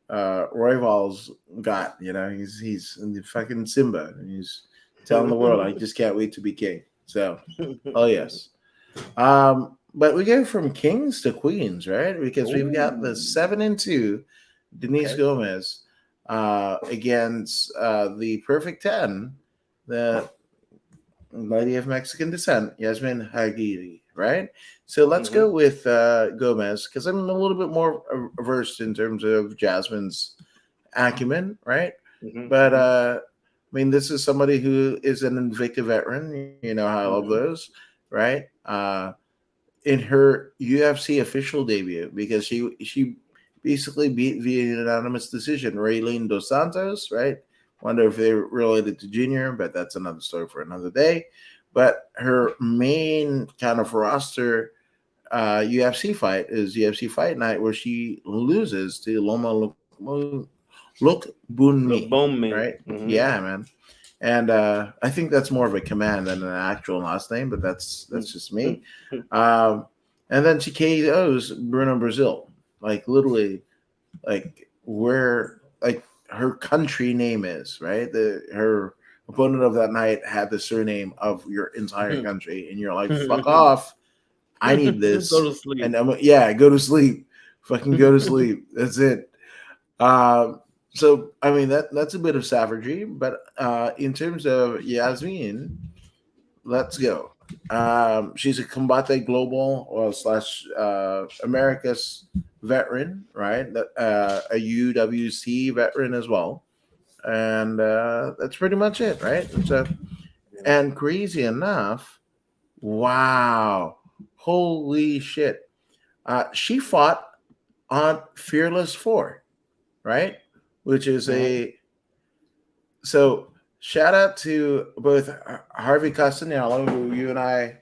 Royval's got. He's in the fucking Simba. And he's telling the world, I just can't wait to be king. So, oh yes. But we go from kings to queens, right? Because we've got the 7-2 Denise Okay. Gomez against the perfect 10, the lady of Mexican descent, Yasmin Hagiri, right? So let's go with Gomez, because I'm a little bit more versed in terms of Jasmine's acumen, right? But I mean, this is somebody who is an Invicta veteran. You know how I love those, right? In her UFC official debut, because she basically beat via unanimous decision Raylene Dos Santos, right? Wonder if they're related to Junior, but that's another story for another day. But her main kind of roster UFC fight is UFC Fight Night, where she loses to Loma Look Look, Bunmi, bone me. right? Yeah, man. And I think that's more of a command than an actual last name, but that's just me. And then she KOs Bruno Brazil, like literally, like where like her country name is, right? Her opponent of that night had the surname of your entire country, and you're like, fuck off. I need Go this. to sleep. And go to sleep. Fucking go to sleep. That's it. So I mean that's a bit of savagery, but in terms of Yasmin, let's go. She's a Combate Global or slash America's veteran, right? A UWC veteran as well, and that's pretty much it, right? So, and crazy enough, wow, holy shit, she fought on Fearless 4, right? Which is so shout out to both Harvey Castanello, who you and I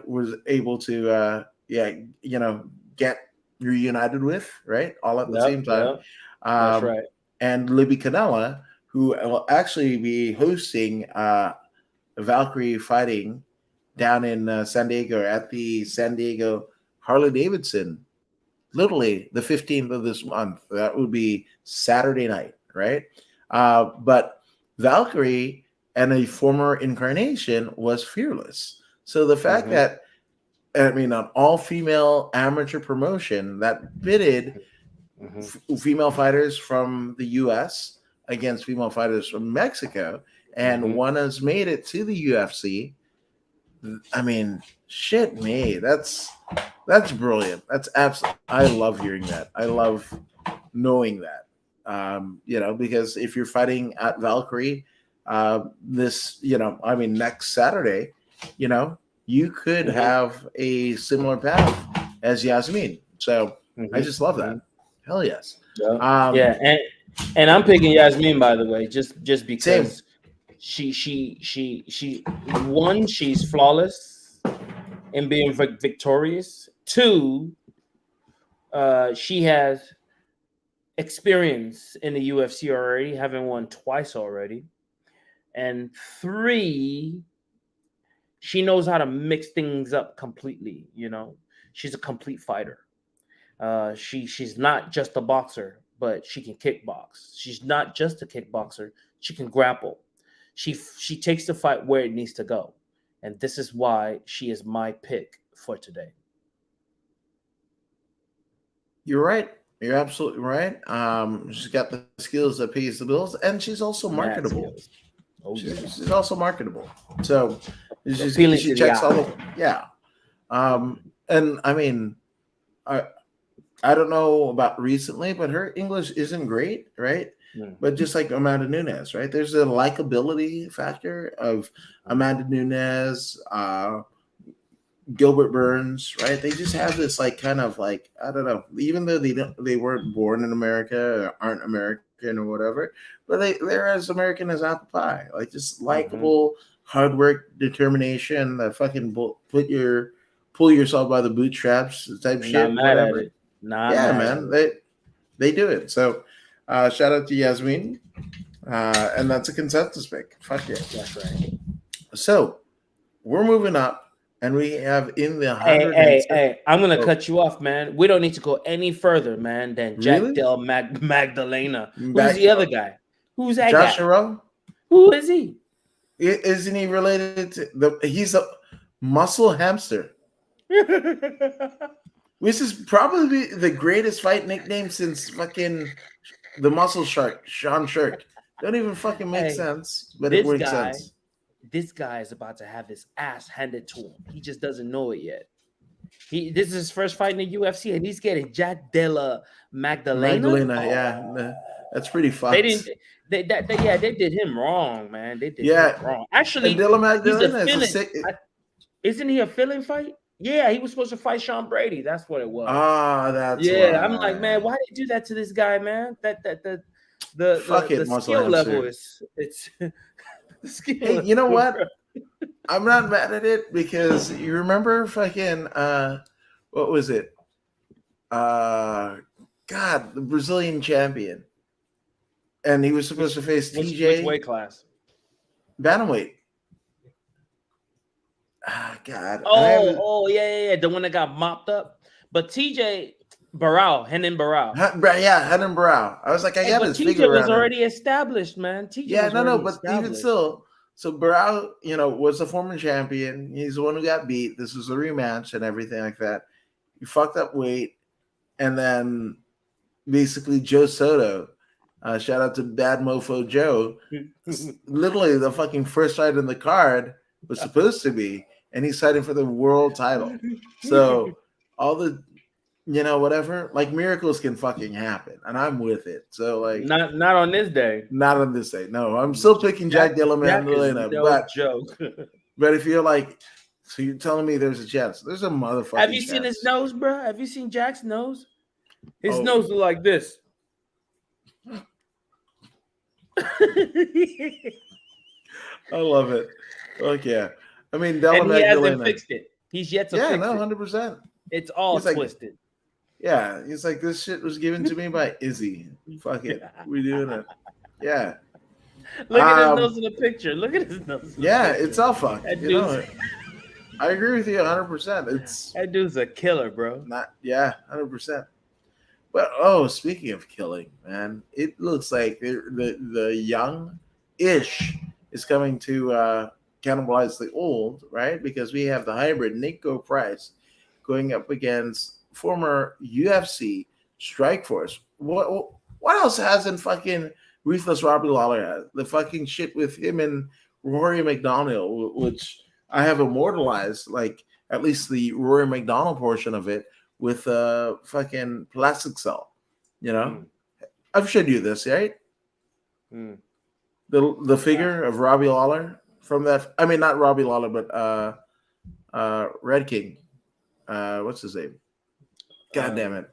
was able to get reunited with, right? All at the same time. That's right. And Libby Canella, who will actually be hosting Valkyrie fighting down in San Diego at the San Diego Harley Davidson, literally the 15th of this month. That would be Saturday night, right? But Valkyrie and a former incarnation was Fearless. So the fact that, I mean, an all-female amateur promotion that pitted female fighters from the U.S. against female fighters from Mexico, and one has made it to the UFC. I mean, shit me. That's brilliant. That's absolutely. I love hearing that. I love knowing that. Because if you're fighting at Valkyrie, I mean, next Saturday, you could have a similar path as Yasmin. So I just love that. Hell yes. Yeah, and I'm picking Yasmin, by the way, just because Same. she one, she's flawless in being victorious. Two, she has experience in the UFC already, having won twice already. And three, she knows how to mix things up completely. She's a complete fighter. She's not just a boxer, but she can kickbox. She's not just a kickboxer; she can grapple. She takes the fight where it needs to go, and this is why she is my pick for today. You're right. You're absolutely right. She's got the skills that pays the bills, and she's also Mad marketable. skills. Oh yeah. She's also marketable. So Appealing she to the checks all eye. the and I mean, I don't know about recently, but her English isn't great, right? But just like Amanda Nunes, right? There's a likability factor of Amanda Nunes, Gilbert Burns, right? They just have this like kind of like, I don't know, even though they weren't born in America or aren't American, American or whatever, but they're as American as apple pie. Like just likable, hard work, determination. That fucking pull yourself by the bootstraps type shit. Not mad Whatever. at it. Not Yeah, mad man. at it. They do it. So shout out to Yasmin. And that's a consensus pick. Fuck yeah. That's right. So we're moving up. And we have in the hey, I'm gonna cut you off, man. We don't need to go any further, man, than Jack Really? Del Magdalena. Who's the other guy? Who's that guy? Joshua? Who is he? Isn't he related to he's a muscle hamster. Which is probably the greatest fight nickname since fucking the muscle shark, Sean Shark. Don't even fucking make sense, but it makes sense. This guy is about to have his ass handed to him. He just doesn't know it yet. This is his first fight in the UFC, and he's getting Jack Della Magdalena. Yeah, that's pretty fucked. They did him wrong, man. They did him wrong. Actually, Della Magdalena isn't he a filling fight? Yeah, he was supposed to fight Sean Brady. That's what it was. That's why. I'm like, man, why did you do that to this guy, man? The skill level is it's. Hey, you know what? I'm not mad at it because you remember fucking what was it? The Brazilian champion. And he was supposed to face TJ. Which weight class? Bantamweight. God. Yeah. The one that got mopped up. But TJ Henan Barao. Henan Barao. I was like, I got his figure TJ was already established, man. But even still, so Barao, was a former champion. He's the one who got beat. This was a rematch and everything like that. He fucked up weight, and then basically Joe Soto, shout out to Bad Mofo Joe, literally the fucking first fight in the card was supposed to be, and he's fighting for the world title. So all the whatever, like miracles can fucking happen, and I'm with it. So like, not on this day. Not on this day. No, I'm still picking Jack Della Magdalena. No joke. But if you're like, so you're telling me there's a chance? There's a motherfucking. Have you seen his nose, bro? Have you seen Jack's nose? His nose look like this. I love it. Fuck yeah. I mean, Della Magdalena. He hasn't fixed it. He's yet to fix it. 100%. It's all twisted. Yeah, he's like, this shit was given to me by Izzy. Fuck it. We're doing it. Yeah. Look at his nose in the picture. Look at his nose. It's all fucked. I agree with you 100%. That dude's a killer, bro. 100%. But speaking of killing, man, it looks like the young-ish is coming to cannibalize the old, right? Because we have the hybrid Nico Price going up against former UFC Strikeforce. What else hasn't fucking Ruthless Robbie Lawler had? The fucking shit with him and Rory McDonald, which I have immortalized, like at least the Rory McDonald portion of it with fucking Plastic Cell. I've showed you this, right? The figure of Robbie Lawler from that. I mean, not Robbie Lawler, but Red King. What's his name? God damn it.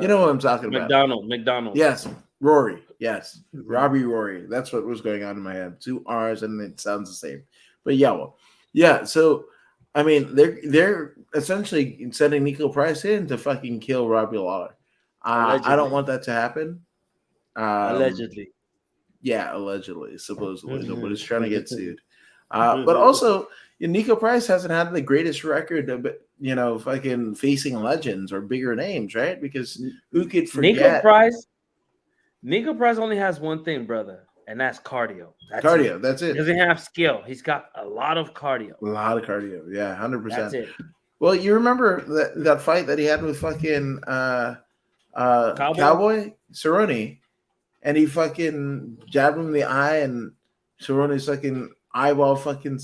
You know what I'm talking about. McDonald. Yes. Rory. Yes. Robbie Rory. That's what was going on in my head. 2 R's and it sounds the same. But yeah. So, I mean, they're essentially sending Nico Price in to fucking kill Robbie Lawler. I don't want that to happen. Allegedly. Yeah, allegedly. Supposedly. Nobody's trying to get sued. But also, Nico Price hasn't had the greatest record of, fucking facing legends or bigger names, right? Because who could forget? Nico Price only has one thing, brother, and that's cardio. That's it. He doesn't have skill. He's got a lot of cardio. Yeah, 100%. That's it. Well, you remember that fight that he had with fucking Cowboy Cerrone, and he fucking jabbed him in the eye, and Cerrone's fucking eyeball fucking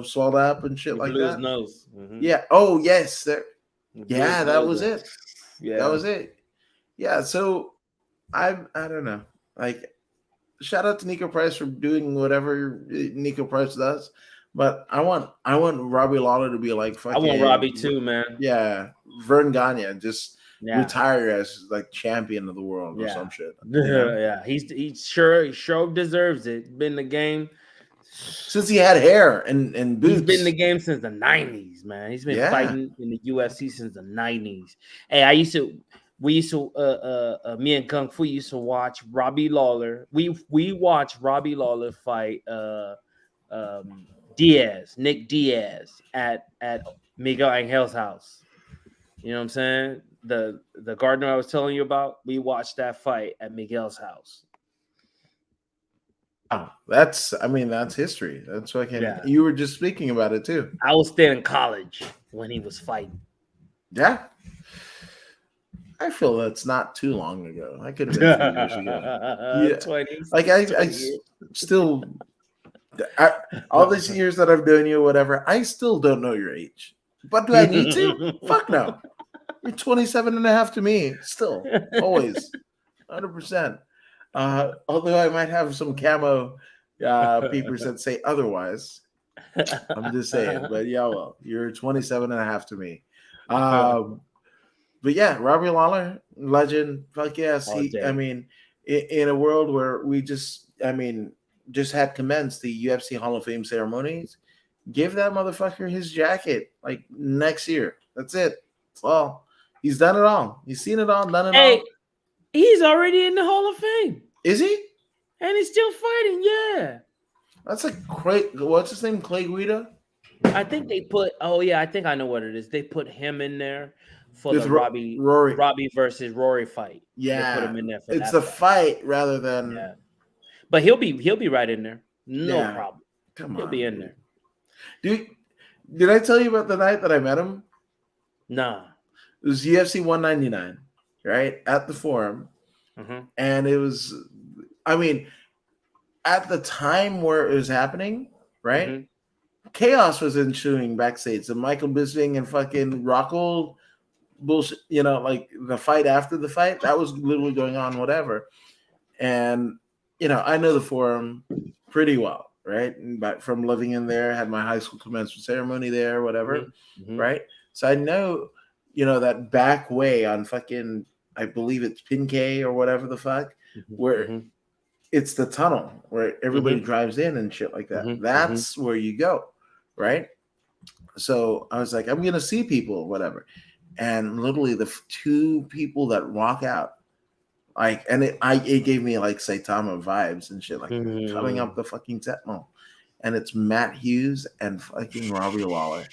swelled up and shit like that. His nose. Mm-hmm. Yeah. Oh yes. That was it. Yeah, that was it. Yeah. So I don't know. Like, shout out to Nico Price for doing whatever Nico Price does, but I want Robbie Lawler to be like fucking. I want Robbie too, man. Yeah, Vern Gagne, just retire as like champion of the world or some shit. Yeah, he sure deserves it. He's been in the game since he had hair and boots. He's been in the game since the 90s, man. He's been fighting in the UFC since the 90s. Hey, me and Kung Fu used to watch Robbie Lawler. We watched Robbie Lawler fight Nick Diaz at Miguel Angel's house. You know what I'm saying? The gardener I was telling you about, we watched that fight at Miguel's house. Oh, that's history. That's fucking. You were just speaking about it too. I was still in college when he was fighting. Yeah, I feel that's not too long ago. I could have been a few years ago. Yeah. 20. Like I still, all these years that I've known you, whatever, I still don't know your age. But do I need to? Fuck no. You're 27 and a half to me. Still, always, 100%. Although I might have some camo papers that say otherwise. I'm just saying. But yeah, well, you're 27 and a half to me. But yeah, Robbie Lawler, legend. Fuck yes. In a world where we just had commenced the UFC Hall of Fame ceremonies, give that motherfucker his jacket like next year. That's it. That's all. He's done it all. He's seen it all, done it all. He's already in the Hall of Fame. Is he? And he's still fighting, yeah. That's like what's his name? Clay Guida? I think they put I think I know what it is. They put him in there for the Robbie versus Rory fight. Yeah. They put him in there for it's the fight rather than But he'll be right in there. No problem. He'll be in there. Dude, did I tell you about the night that I met him? No. It was UFC 199, right? At the Forum. Mm-hmm. And it was, at the time where it was happening, right? Mm-hmm. Chaos was ensuing backstage. The Michael Bisping and fucking Rockhold bullshit, like the fight after the fight, that was literally going on, whatever. And, I know the Forum pretty well, right? But from living in there, had my high school commencement ceremony there, whatever, mm-hmm. right? So I know, that back way on fucking, I believe it's Pinkay or whatever the fuck, where it's the tunnel where everybody drives in and shit like that. That's where you go, right? So I was like, I'm going to see people, whatever. And literally the two people that walk out, it gave me like Saitama vibes and shit, like coming up the fucking Sentinel. And it's Matt Hughes and fucking Robbie Lawler.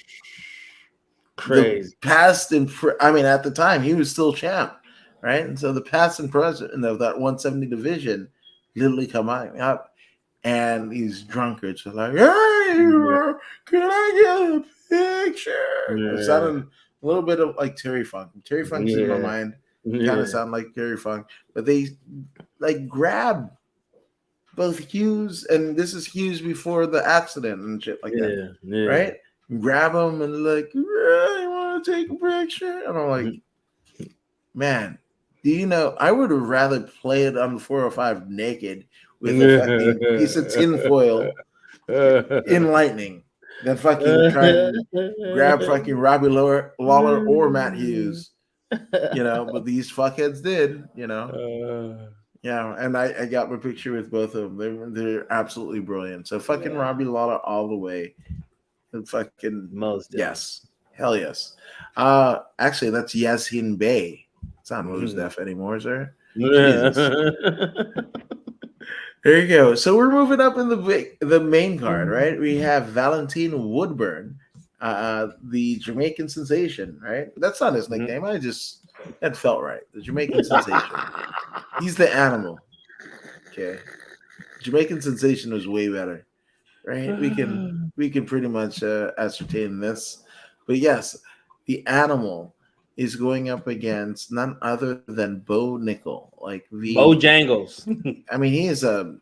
Crazy. The past and at the time he was still champ, right? And so the past and present of that 170 division literally come up, and these drunkards are like, "Hey, can I get a picture?" Yeah. It sounded a little bit of like Terry Funk. Terry Funk's in my mind. Kind of sound like Terry Funk, but they like grab both Hughes, and this is Hughes before the accident and shit like that, right? Grab them and like, you want to take a picture? And I'm like, man, do you know, I would have rather play it on the 405 naked with a fucking piece of tinfoil in lightning than fucking try and grab fucking Robbie Lawler or Matt Hughes, but these fuckheads did, Yeah, and I got my picture with both of them. They're absolutely brilliant. So fucking Robbie Lawler all the way. And fucking yes, hell yes. Actually, that's Yasin Bey. It's not Mos Def anymore, sir. Jesus. There you go. So we're moving up in the main card, right? We have Valentin Woodburn, the Jamaican sensation, right? That's not his nickname. That felt right. The Jamaican sensation. He's the animal. Okay. Jamaican sensation was way better. Right, we can pretty much ascertain this, but yes, the animal is going up against none other than Bo Nickel, like the Bojangles. He is a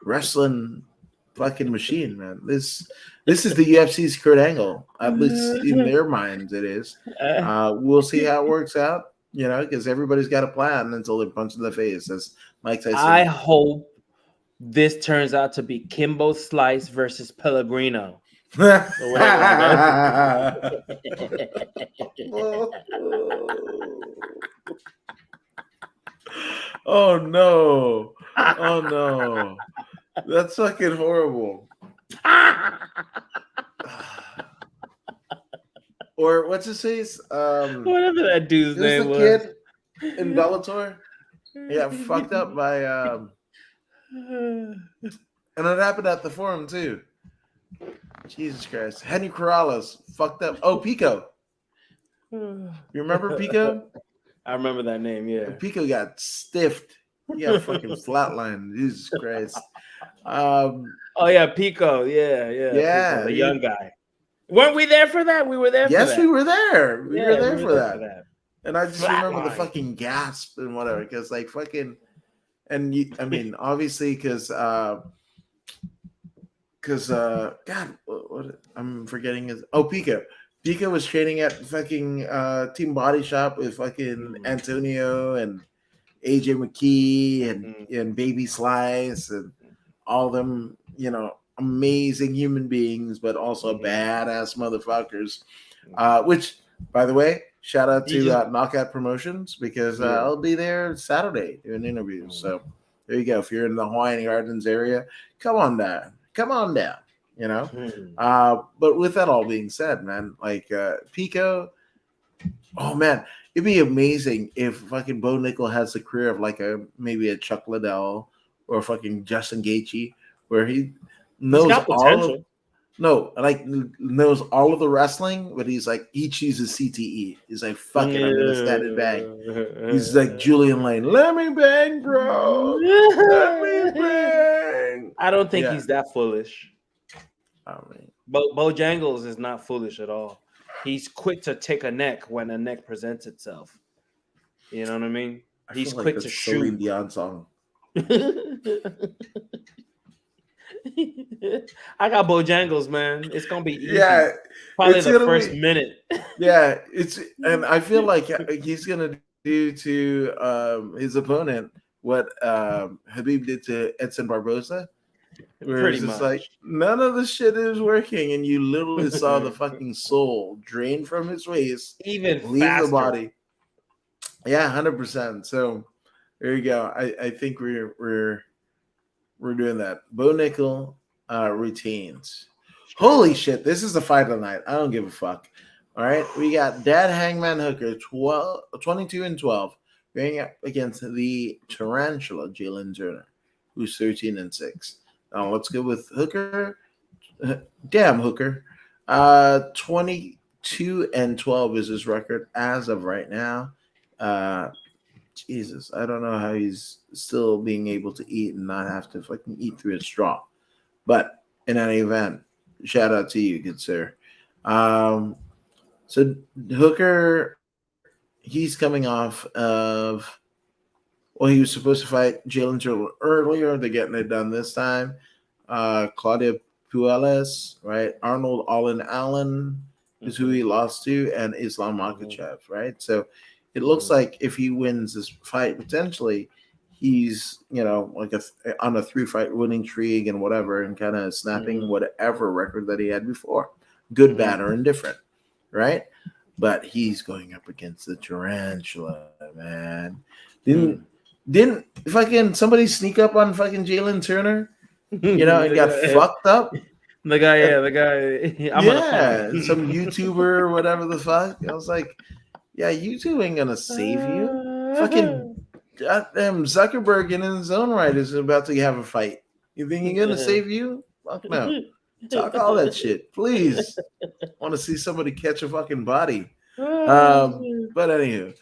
wrestling fucking machine, man. This is the UFC's Kurt Angle, at least in their minds. It is. We'll see how it works out, because everybody's got a plan until they're punched in the face, as Mike Tyson. I hope this turns out to be Kimbo Slice versus Pellegrino. or whatever. Oh no. Oh no. That's fucking horrible. Or what's his face? Whatever that dude's Who's name the was. kid in Bellator? Yeah, fucked up by and it happened at the forum too. Jesus Christ. Henry Corrales fucked up. Oh, Pico. You remember Pico? I remember that name, yeah. Pico got stiffed. He got fucking flatlined. Jesus Christ. Oh yeah, Pico. Yeah. Yeah, Pico, the young guy. Weren't we there for that? We were there for that. Yes, we were there. We were there for there that. And I just remember the fucking gasp and whatever, because like fucking, and you, I mean, obviously, because God, what I'm forgetting is Pico. Pico was training at fucking Team Body Shop with fucking Antonio and AJ McKee and Baby Slice and all them, you know, amazing human beings, but also badass motherfuckers. Which, by the way, shout out to Knockout Promotions, because I'll be there Saturday doing interviews. So there you go. If you're in the Hawaiian Gardens area, come on down. You know. But with that all being said, man, like Pico, oh man, it'd be amazing if fucking Bo Nickel has the career of like maybe a Chuck Liddell or fucking Justin Gaethje, where he knows knows all of the wrestling, but he's like, he chooses CTE. He's like, fuck it, I'm gonna stand and bang. He's like Julian Lane, let me bang, bro. Let me bang. I don't think he's that foolish. Oh, man. Bojangles is not foolish at all. He's quick to take a neck when a neck presents itself. You know what I mean? He's quick to shoot. Celine Dion song. I got Bojangles, man. It's gonna be easy. Yeah, probably the first minute. Yeah, and I feel like he's gonna do to his opponent what Habib did to Edson Barboza. Where it's just like none of the shit is working, and you literally saw the fucking soul drain from his waist, even leave faster. the body. Yeah, 100%. So there you go. I think we're doing that. Bo Nickel retains. Holy shit! This is the fight of the night. I don't give a fuck. All right, we got Dad Hangman Hooker 22-12 going up against the Tarantula Jalen Turner, who's 13-6. Now let's go with Hooker. Damn Hooker. 22-12 is his record as of right now. Jesus, I don't know how he's still being able to eat and not have to fucking eat through a straw. But in any event, shout out to you, good sir. So Hooker, he's coming off of, well, he was supposed to fight Jalen Turner earlier. They're getting it done this time. Claudia Puelles, right? Arnold Allen is who he lost to, and Islam Makhachev, right? So it looks like if he wins this fight, potentially he's, you know, like on a 3-fight winning streak and whatever, and kind of snapping whatever record that he had before. Good, bad, or indifferent, right? But he's going up against the Tarantula, man. Didn't fucking somebody sneak up on fucking Jalen Turner, you know, and got fucked up? The guy. Some YouTuber or whatever the fuck. I was like, yeah, YouTube ain't gonna save you. Fucking goddamn Zuckerberg in his own right is about to have a fight. You think he's gonna save you? Fuck no. Talk all that shit, please. Want to see somebody catch a fucking body. But anywho,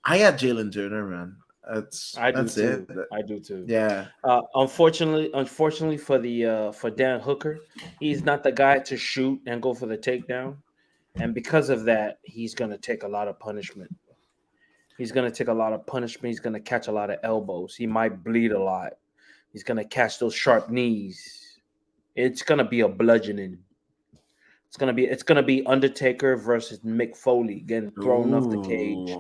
I got Jalen Turner, man. That's it. I do too. Yeah. Unfortunately for Dan Hooker, he's not the guy to shoot and go for the takedown, and because of that, he's gonna take a lot of punishment. He's gonna catch a lot of elbows. He might bleed a lot. He's gonna catch those sharp knees. It's gonna be a bludgeoning. It's gonna be Undertaker versus Mick Foley getting thrown off the cage.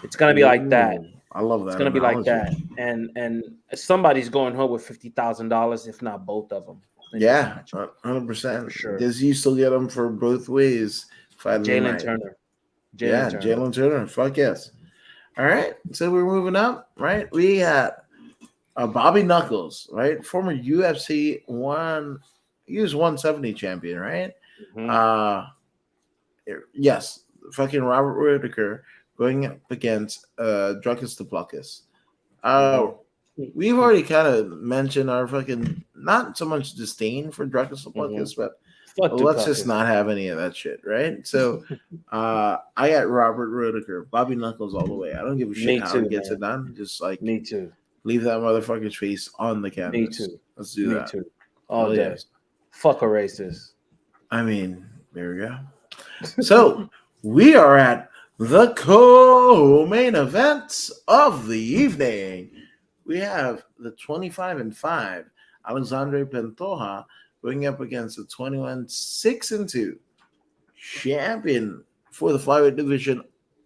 It's gonna be like that. I love that. It's gonna be like that, and somebody's going home with $50,000, if not both of them. Yeah, match. 100%. For sure. Because you still get them for both ways. Fighting Jalen tonight. Turner. Yeah, Jalen Turner. Fuck yes. All right. So we're moving up, right? We got Bobby Knuckles, right? Former UFC he was 170 champion, right? Mhm. Yes, fucking Robert Whitaker going up against Druckus Duplessis. Mhm. We've already kind of mentioned our fucking not so much disdain for Druckus Duplessis, Mhm. but Fuck let's just Duplessis. not have any of that shit, right? So I got Robert Whitaker, Bobby Knuckles all the way. I don't give a shit Me how he too, gets man. it done. Just like Me too. leave that motherfucker's face on the Me canvas. too. Let's do Me that. too. All Oh day. yes. Fuck a racist. I mean, there we go. So we are at the co-main events of the evening. We have the 25-5 Alexandre Pantoja going up against the 21-6-2 champion for the flyweight division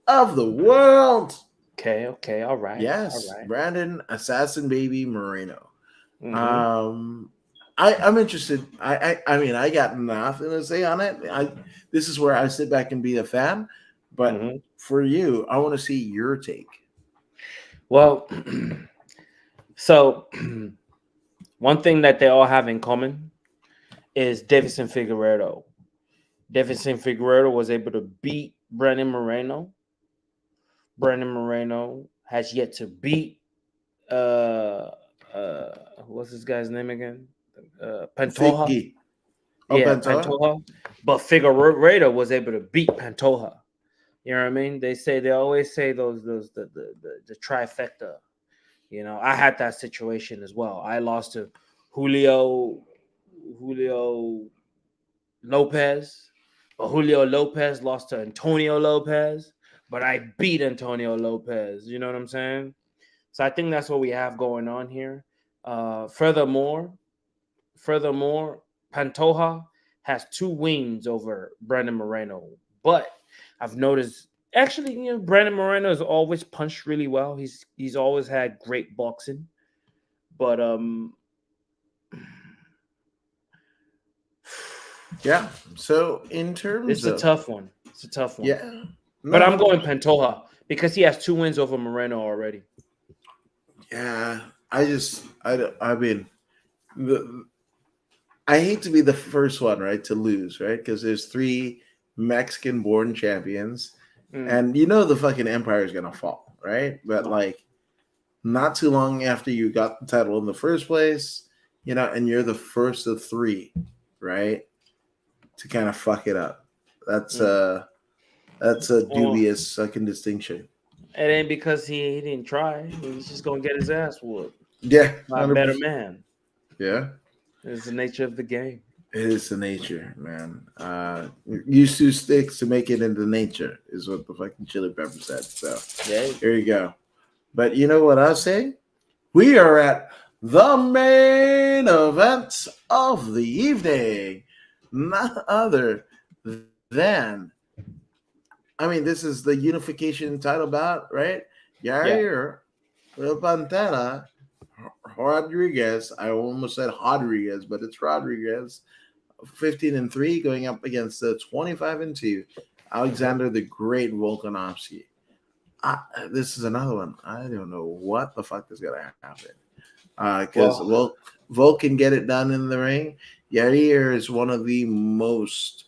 of the world. Okay, all right. Yes, Brandon Assassin Baby Moreno. Mm-hmm. I'm interested. I mean, I got nothing to say on it. This is where I sit back and be a fan. But Mm-hmm. for you, I want to see your take. Well, so one thing that they all have in common is Davison Figueiredo. Davison Figueiredo was able to beat Brandon Moreno. Brandon Moreno has yet to beat uh what's this guy's name again? Pantoja. Figgy. Oh, Yeah, Pantoja? Pantoja. But Figueiredo was able to beat Pantoja. You know what I mean? They always say the trifecta. You know, I had that situation as well. I lost to Julio Lopez, but Julio Lopez lost to Antonio Lopez, but I beat Antonio Lopez. You know what I'm saying? So I think that's what we have going on here. Furthermore, Pantoja has 2 wins over Brandon Moreno, but I've noticed actually, you know, Brandon Moreno has always punched really well. He's always had great boxing, but Yeah. So in terms it's a of tough one. It's a tough one. yeah, But no, I'm going 100%. Pantoja because he has 2 wins over Moreno already. Yeah, I mean, the, I hate to be the first one, right, to lose, right? Because there's 3 Mexican-born champions, and you know the fucking empire is gonna fall, right? But like, not too long after you got the title in the first place, you know, and you're the first of 3, right, to kind of fuck it up. That's a Well, dubious fucking distinction. it ain't because he didn't try. He's just gonna get his ass whooped Yeah, by a better 100%. man. Yeah. It's the nature of the game. It is the nature, man. Use 2 sticks to make it into nature is what the fucking chili pepper said. So Yeah. here you go. But you know what I say? We are at the main event of the evening. None other than, I mean, this is the unification title bout, right? Yeah. Yair Pantera Rodriguez. I almost said Rodriguez, but it's Rodriguez. 15-3 going up against the 25-2 Alexander the Great Volkanovski. This is another one. I don't know what the fuck is gonna happen. Because Volk can get it done in the ring. Yair is one of the most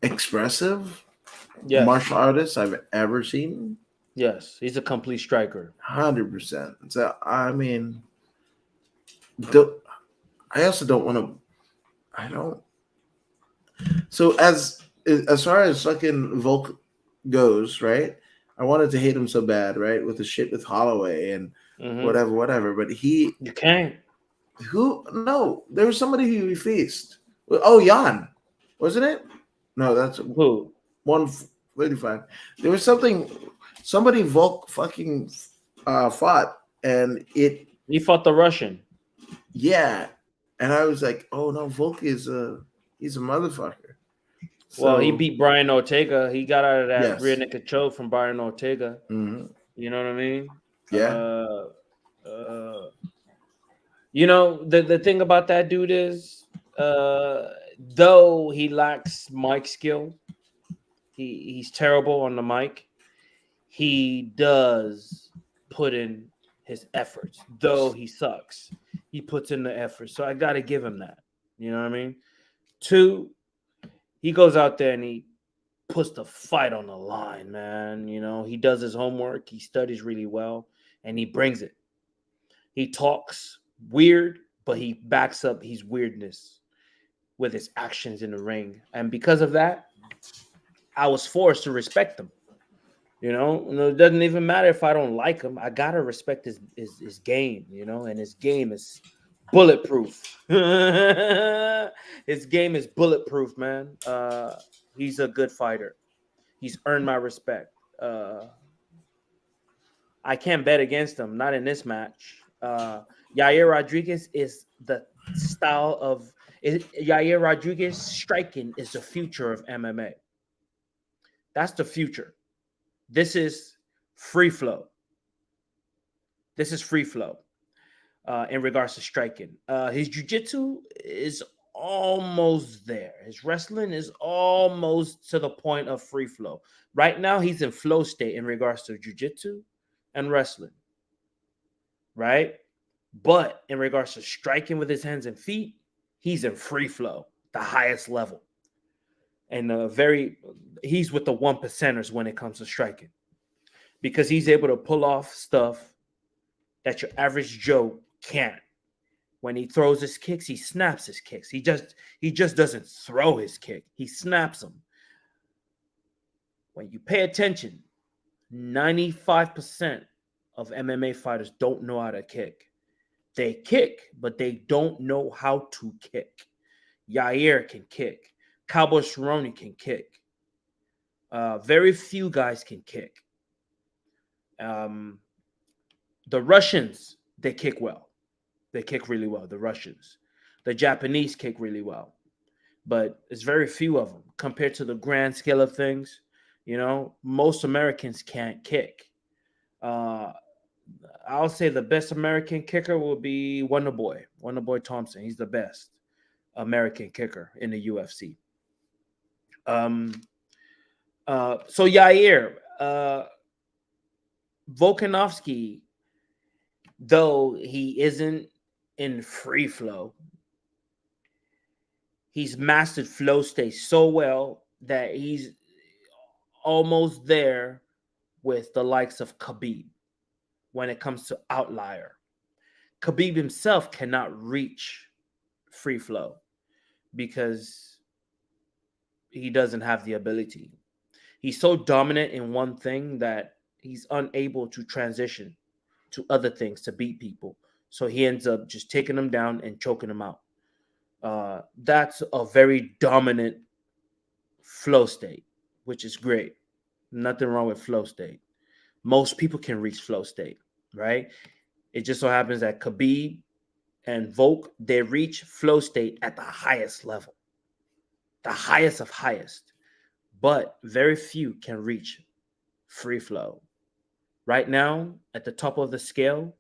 expressive martial artists I've ever seen. Yes, he's a complete striker. 100%. So I mean, I also don't want to. I don't. So as far as fucking Volk goes, right? I wanted to hate him so bad, right? With the shit with Holloway and whatever. But You can't. no, there was somebody who he faced. Oh, Jan, wasn't it? No, that's Who? 135. There was somebody Volk fucking fought, and He fought the Russian. yeah, and I was like, oh no, Volk he's a motherfucker. Well, he So beat Brian Ortega. He got out of that rear yes, naked choke from Brian Ortega. mm-hmm. You know what I mean? Yeah. The thing about that dude is, though he lacks mic skill, he's terrible on the mic. He does put in his efforts, though he sucks. He puts in the effort, so I got to give him that. You know what I mean? Two, he goes out there and he puts the fight on the line, man. He does his homework, he studies really well, and he brings it. He talks weird, but he backs up his weirdness with his actions in the ring. And because of that, I was forced to respect him. It doesn't even matter if I don't like him. I gotta respect his game, and his game is bulletproof. His game is bulletproof, man. He's a good fighter. He's earned my respect. I can't bet against him, not in this match. Yair Rodriguez is the style of Yair Rodriguez striking is the future of MMA. That's the future. This is free flow. This is free flow in regards to striking. His jiu-jitsu is almost there. His wrestling is almost to the point of free flow. Right now, he's in flow state in regards to jiu-jitsu and wrestling. Right? But in regards to striking with his hands and feet, he's in free flow, the highest level. And he's with the 1%ers when it comes to striking, because he's able to pull off stuff that your average Joe can't. When he throws his kicks, he snaps his kicks. He just doesn't throw his kick. He snaps them. When you pay attention, 95% of MMA fighters don't know how to kick. They kick, but they don't know how to kick. Yair can kick. Cowboy Cerrone can kick. Very few guys can kick. The Russians, they kick well. They kick really well, the Russians. The Japanese kick really well. But it's very few of them compared to the grand scale of things. Most Americans can't kick. I'll say the best American kicker will be Wonder Boy Thompson. He's the best American kicker in the UFC. So Yair, Volkanovski, though he isn't in free flow, he's mastered flow state so well that he's almost there with the likes of Khabib when it comes to outlier. Khabib himself cannot reach free flow because he doesn't have the ability. He's so dominant in one thing that he's unable to transition to other things to beat people. So he ends up just taking them down and choking them out. That's a very dominant flow state, which is great. Nothing wrong with flow state. Most people can reach flow state, right? It just so happens that Khabib and Volk, they reach flow state at the highest level, the highest of highest. But very few can reach free flow. Right now, at the top of the scale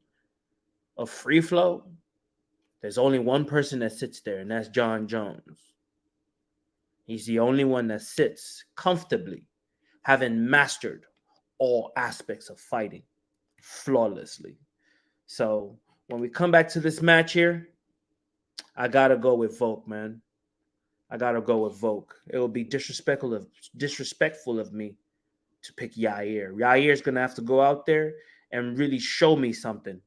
of free flow, there's only one person that sits there, and that's John Jones. He's the only one that sits comfortably, having mastered all aspects of fighting flawlessly. So when we come back to this match here, I got to go with Volk, man. I got to go with Volk. It will be disrespectful of me to pick Yair. Yair's going to have to go out there and really show me something.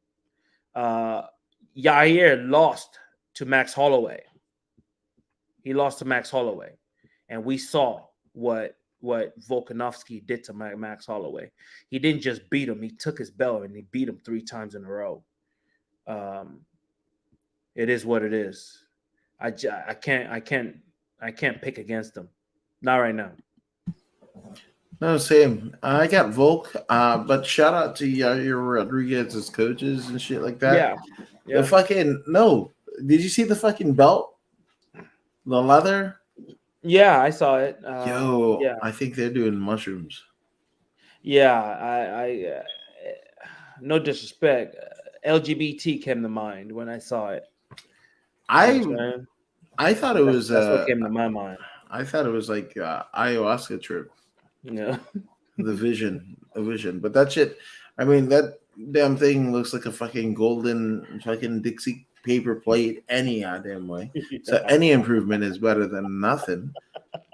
Yair lost to Max Holloway. He lost to Max Holloway. And we saw what Volkanovski did to Max Holloway. He didn't just beat him. He took his belt and he beat him 3 times in a row. It is what it is. I can't pick against him. Not right now. No, same. I got Volk, but shout out to Yair Rodriguez's coaches and shit like that. Yeah. The fucking no. Did you see the fucking belt? The leather? Yeah, I saw it. Yeah. I think they're doing mushrooms. Yeah, I no disrespect. LGBT came to mind when I saw it. I thought it was that's what came to my mind. I thought it was like ayahuasca trip. Yeah. A vision. But that shit, I mean, that damn thing looks like a fucking golden fucking Dixie paper plate any goddamn way. So any improvement is better than nothing.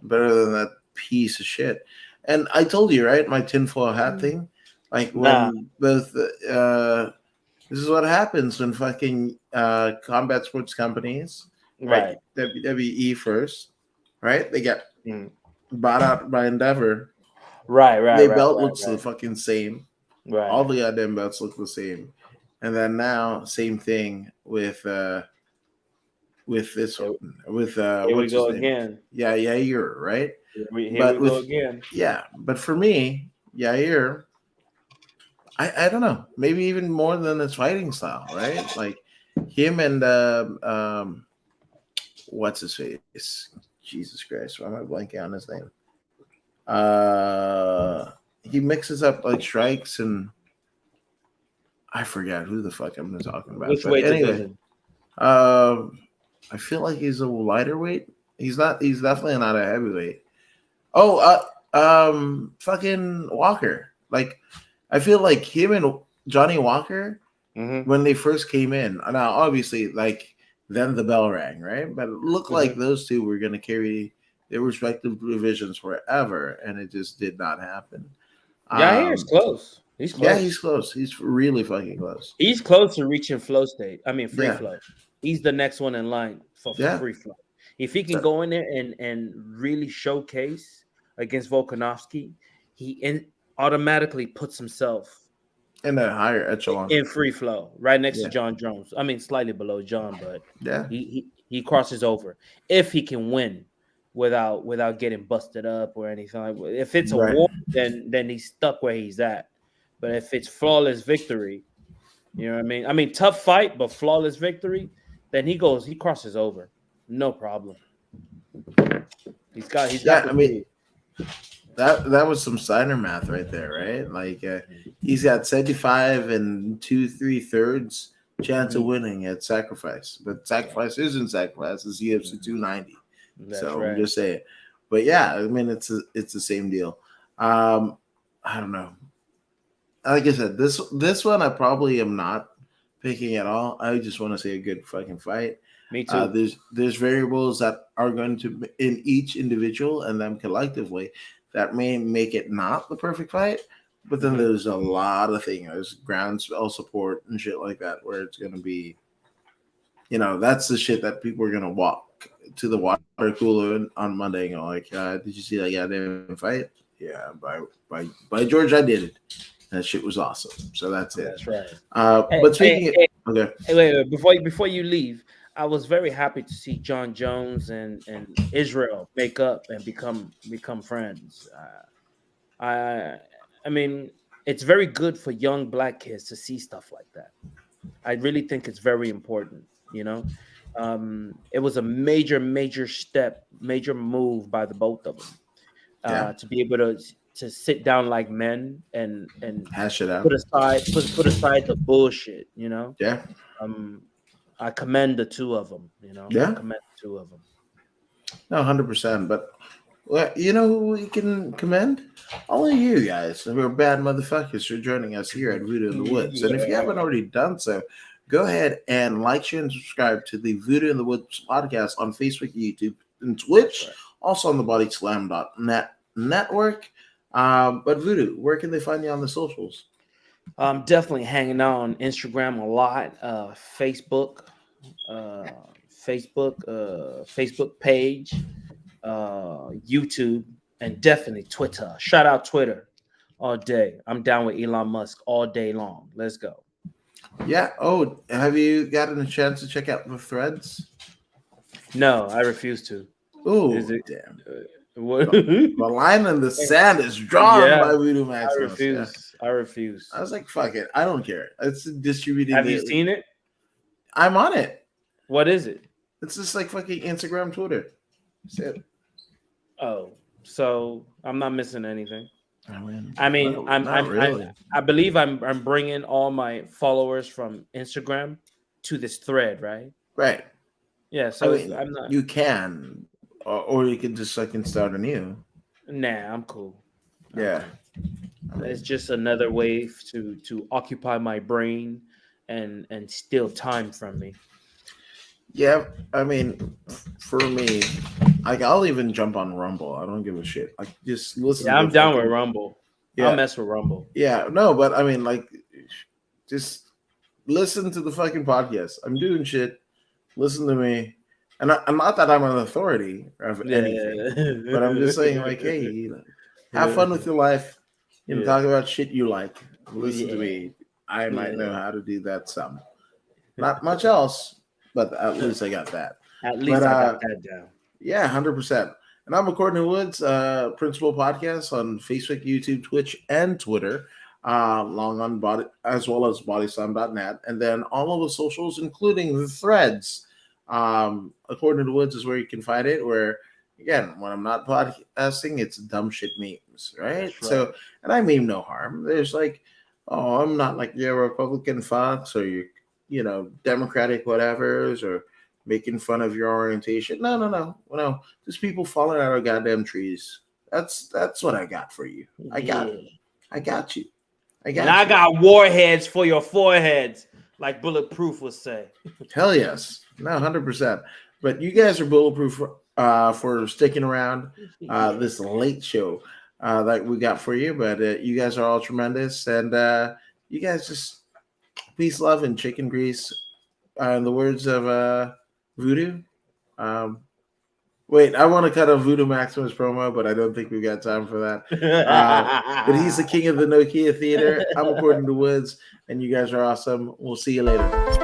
Better than that piece of shit. And I told you, right, my tinfoil hat thing. Like when both this is what happens when fucking combat sports companies, right? WWE first, right? They get bought out by Endeavor. Right. The belt looks the fucking same. Right. All the goddamn belts look the same. And then now, same thing with this one. With here we go again. Yeah, Yair, right? Here we go again. Yeah, but for me, Yair, I don't know, maybe even more than his fighting style, right? Like him and what's his face? Jesus Christ, why am I blanking on his name? He mixes up like strikes and I forgot who the fuck I'm talking about. Which weight division? I feel like he's a lighter weight. He's not. He's definitely not a heavyweight. Oh, fucking Walker. Like, I feel like him and Johnny Walker when they first came in. Now, obviously, like then the bell rang, right? But it looked like those two were going to carry their respective divisions forever, and it just did not happen. Yair's close. He's close. Yeah, he's close. He's really fucking close. He's close to reaching flow state. I mean, free flow. He's the next one in line for free flow. If he can go in there and really showcase against Volkanovski, he automatically puts himself in a higher echelon in free flow, right next to John Jones. I mean, slightly below John, but he crosses over if he can win without getting busted up or anything like that. If it's a war, then he's stuck where he's at. But if it's flawless victory, you know what I mean? I mean, tough fight, but flawless victory, then he crosses over. No problem. He's got I mean, that was some Steiner math right there, right? Like he's got 75 and 2/3 chance of winning at sacrifice. But sacrifice isn't sacrifice, it's UFC 290. So I'm just saying. But yeah, I mean it's the same deal. I don't know. Like I said, this one I probably am not picking at all. I just want to see a good fucking fight. Me too. There's variables that are going to in each individual and them collectively that may make it not the perfect fight. But then there's a lot of things, there's ground spell support and shit like that, where it's going to be, that's the shit that people are going to walk to the water cooler on Monday and go like, did you see that goddamn fight? Yeah, by George, I did it. That shit was awesome. So that's it. That's right. But speaking okay. Hey, wait, before you leave, I was very happy to see John Jones and Israel make up and become friends. I mean, it's very good for young black kids to see stuff like that. I really think it's very important. It was a major step, major move by the both of them to be able to sit down like men and hash it out. Put aside the bullshit. Yeah. I commend the two of them. Yeah. I commend the two of them. No, 100%. But you know who we can commend? Only you guys. We're bad motherfuckers for joining us here at Voodoo in the Woods. And if you haven't already done so, go ahead and like, share, and subscribe to the Voodoo in the Woods podcast on Facebook, YouTube, and Twitch. Also on the bodyslam.net network. But Voodoo, where can they find you on the socials? I'm definitely hanging out on Instagram a lot, Facebook page, YouTube, and definitely Twitter. Shout out Twitter all day. I'm down with Elon Musk all day long. Let's go. Yeah. Oh, have you gotten a chance to check out the threads? No, I refuse to. Oh, damn. The line in the sand is drawn by VoodooMaximus. I refuse. I was like, fuck it. I don't care. It's distributed. Have you seen it? I'm on it. What is it? It's just like fucking Instagram, Twitter. That's it. Oh, so I'm not missing anything. I believe I'm bringing all my followers from Instagram to this thread, right? Right. Yeah. So I'm not. You can, or you can just start anew. Nah, I'm cool. Yeah. It's just another way to occupy my brain and steal time from me. Yeah, I mean, for me, I'll even jump on Rumble. I don't give a shit. Just listen. Yeah, I'm down with Rumble. Yeah. I'll mess with Rumble. Yeah, no, but I mean, just listen to the fucking podcast. I'm doing shit. Listen to me. And I'm not that I'm an authority of anything, but I'm just saying, hey, have fun with your life. Talk about shit you like. Listen to me. I might know how to do that some. Not much else, but at least I got that. At least I got that down. Yeah, 100%. And I'm Voodoo In The Woods, principal podcast on Facebook, YouTube, Twitch, and Twitter. Long on body, as well as bodyslam.net, and then all of the socials, including the threads. According to the Woods is where you can find it. Where again, when I'm not podcasting, it's dumb shit memes, right? So, and I mean no harm. There's I'm not like your Republican Fox or your, Democratic whatevers or making fun of your orientation. No. Just people falling out of goddamn trees. That's what I got for you. I got you. I got warheads for your foreheads, like Bulletproof would say. Hell yes. No, 100%. But you guys are bulletproof for sticking around this late show that we got for you. But you guys are all tremendous. And you guys just peace, love, and chicken grease. In the words of Voodoo. Wait, I want to cut a VoodooMaximus promo, but I don't think we've got time for that. But he's the king of the Nokia Theater. I'm Voodoo In The Woods, and you guys are awesome. We'll see you later.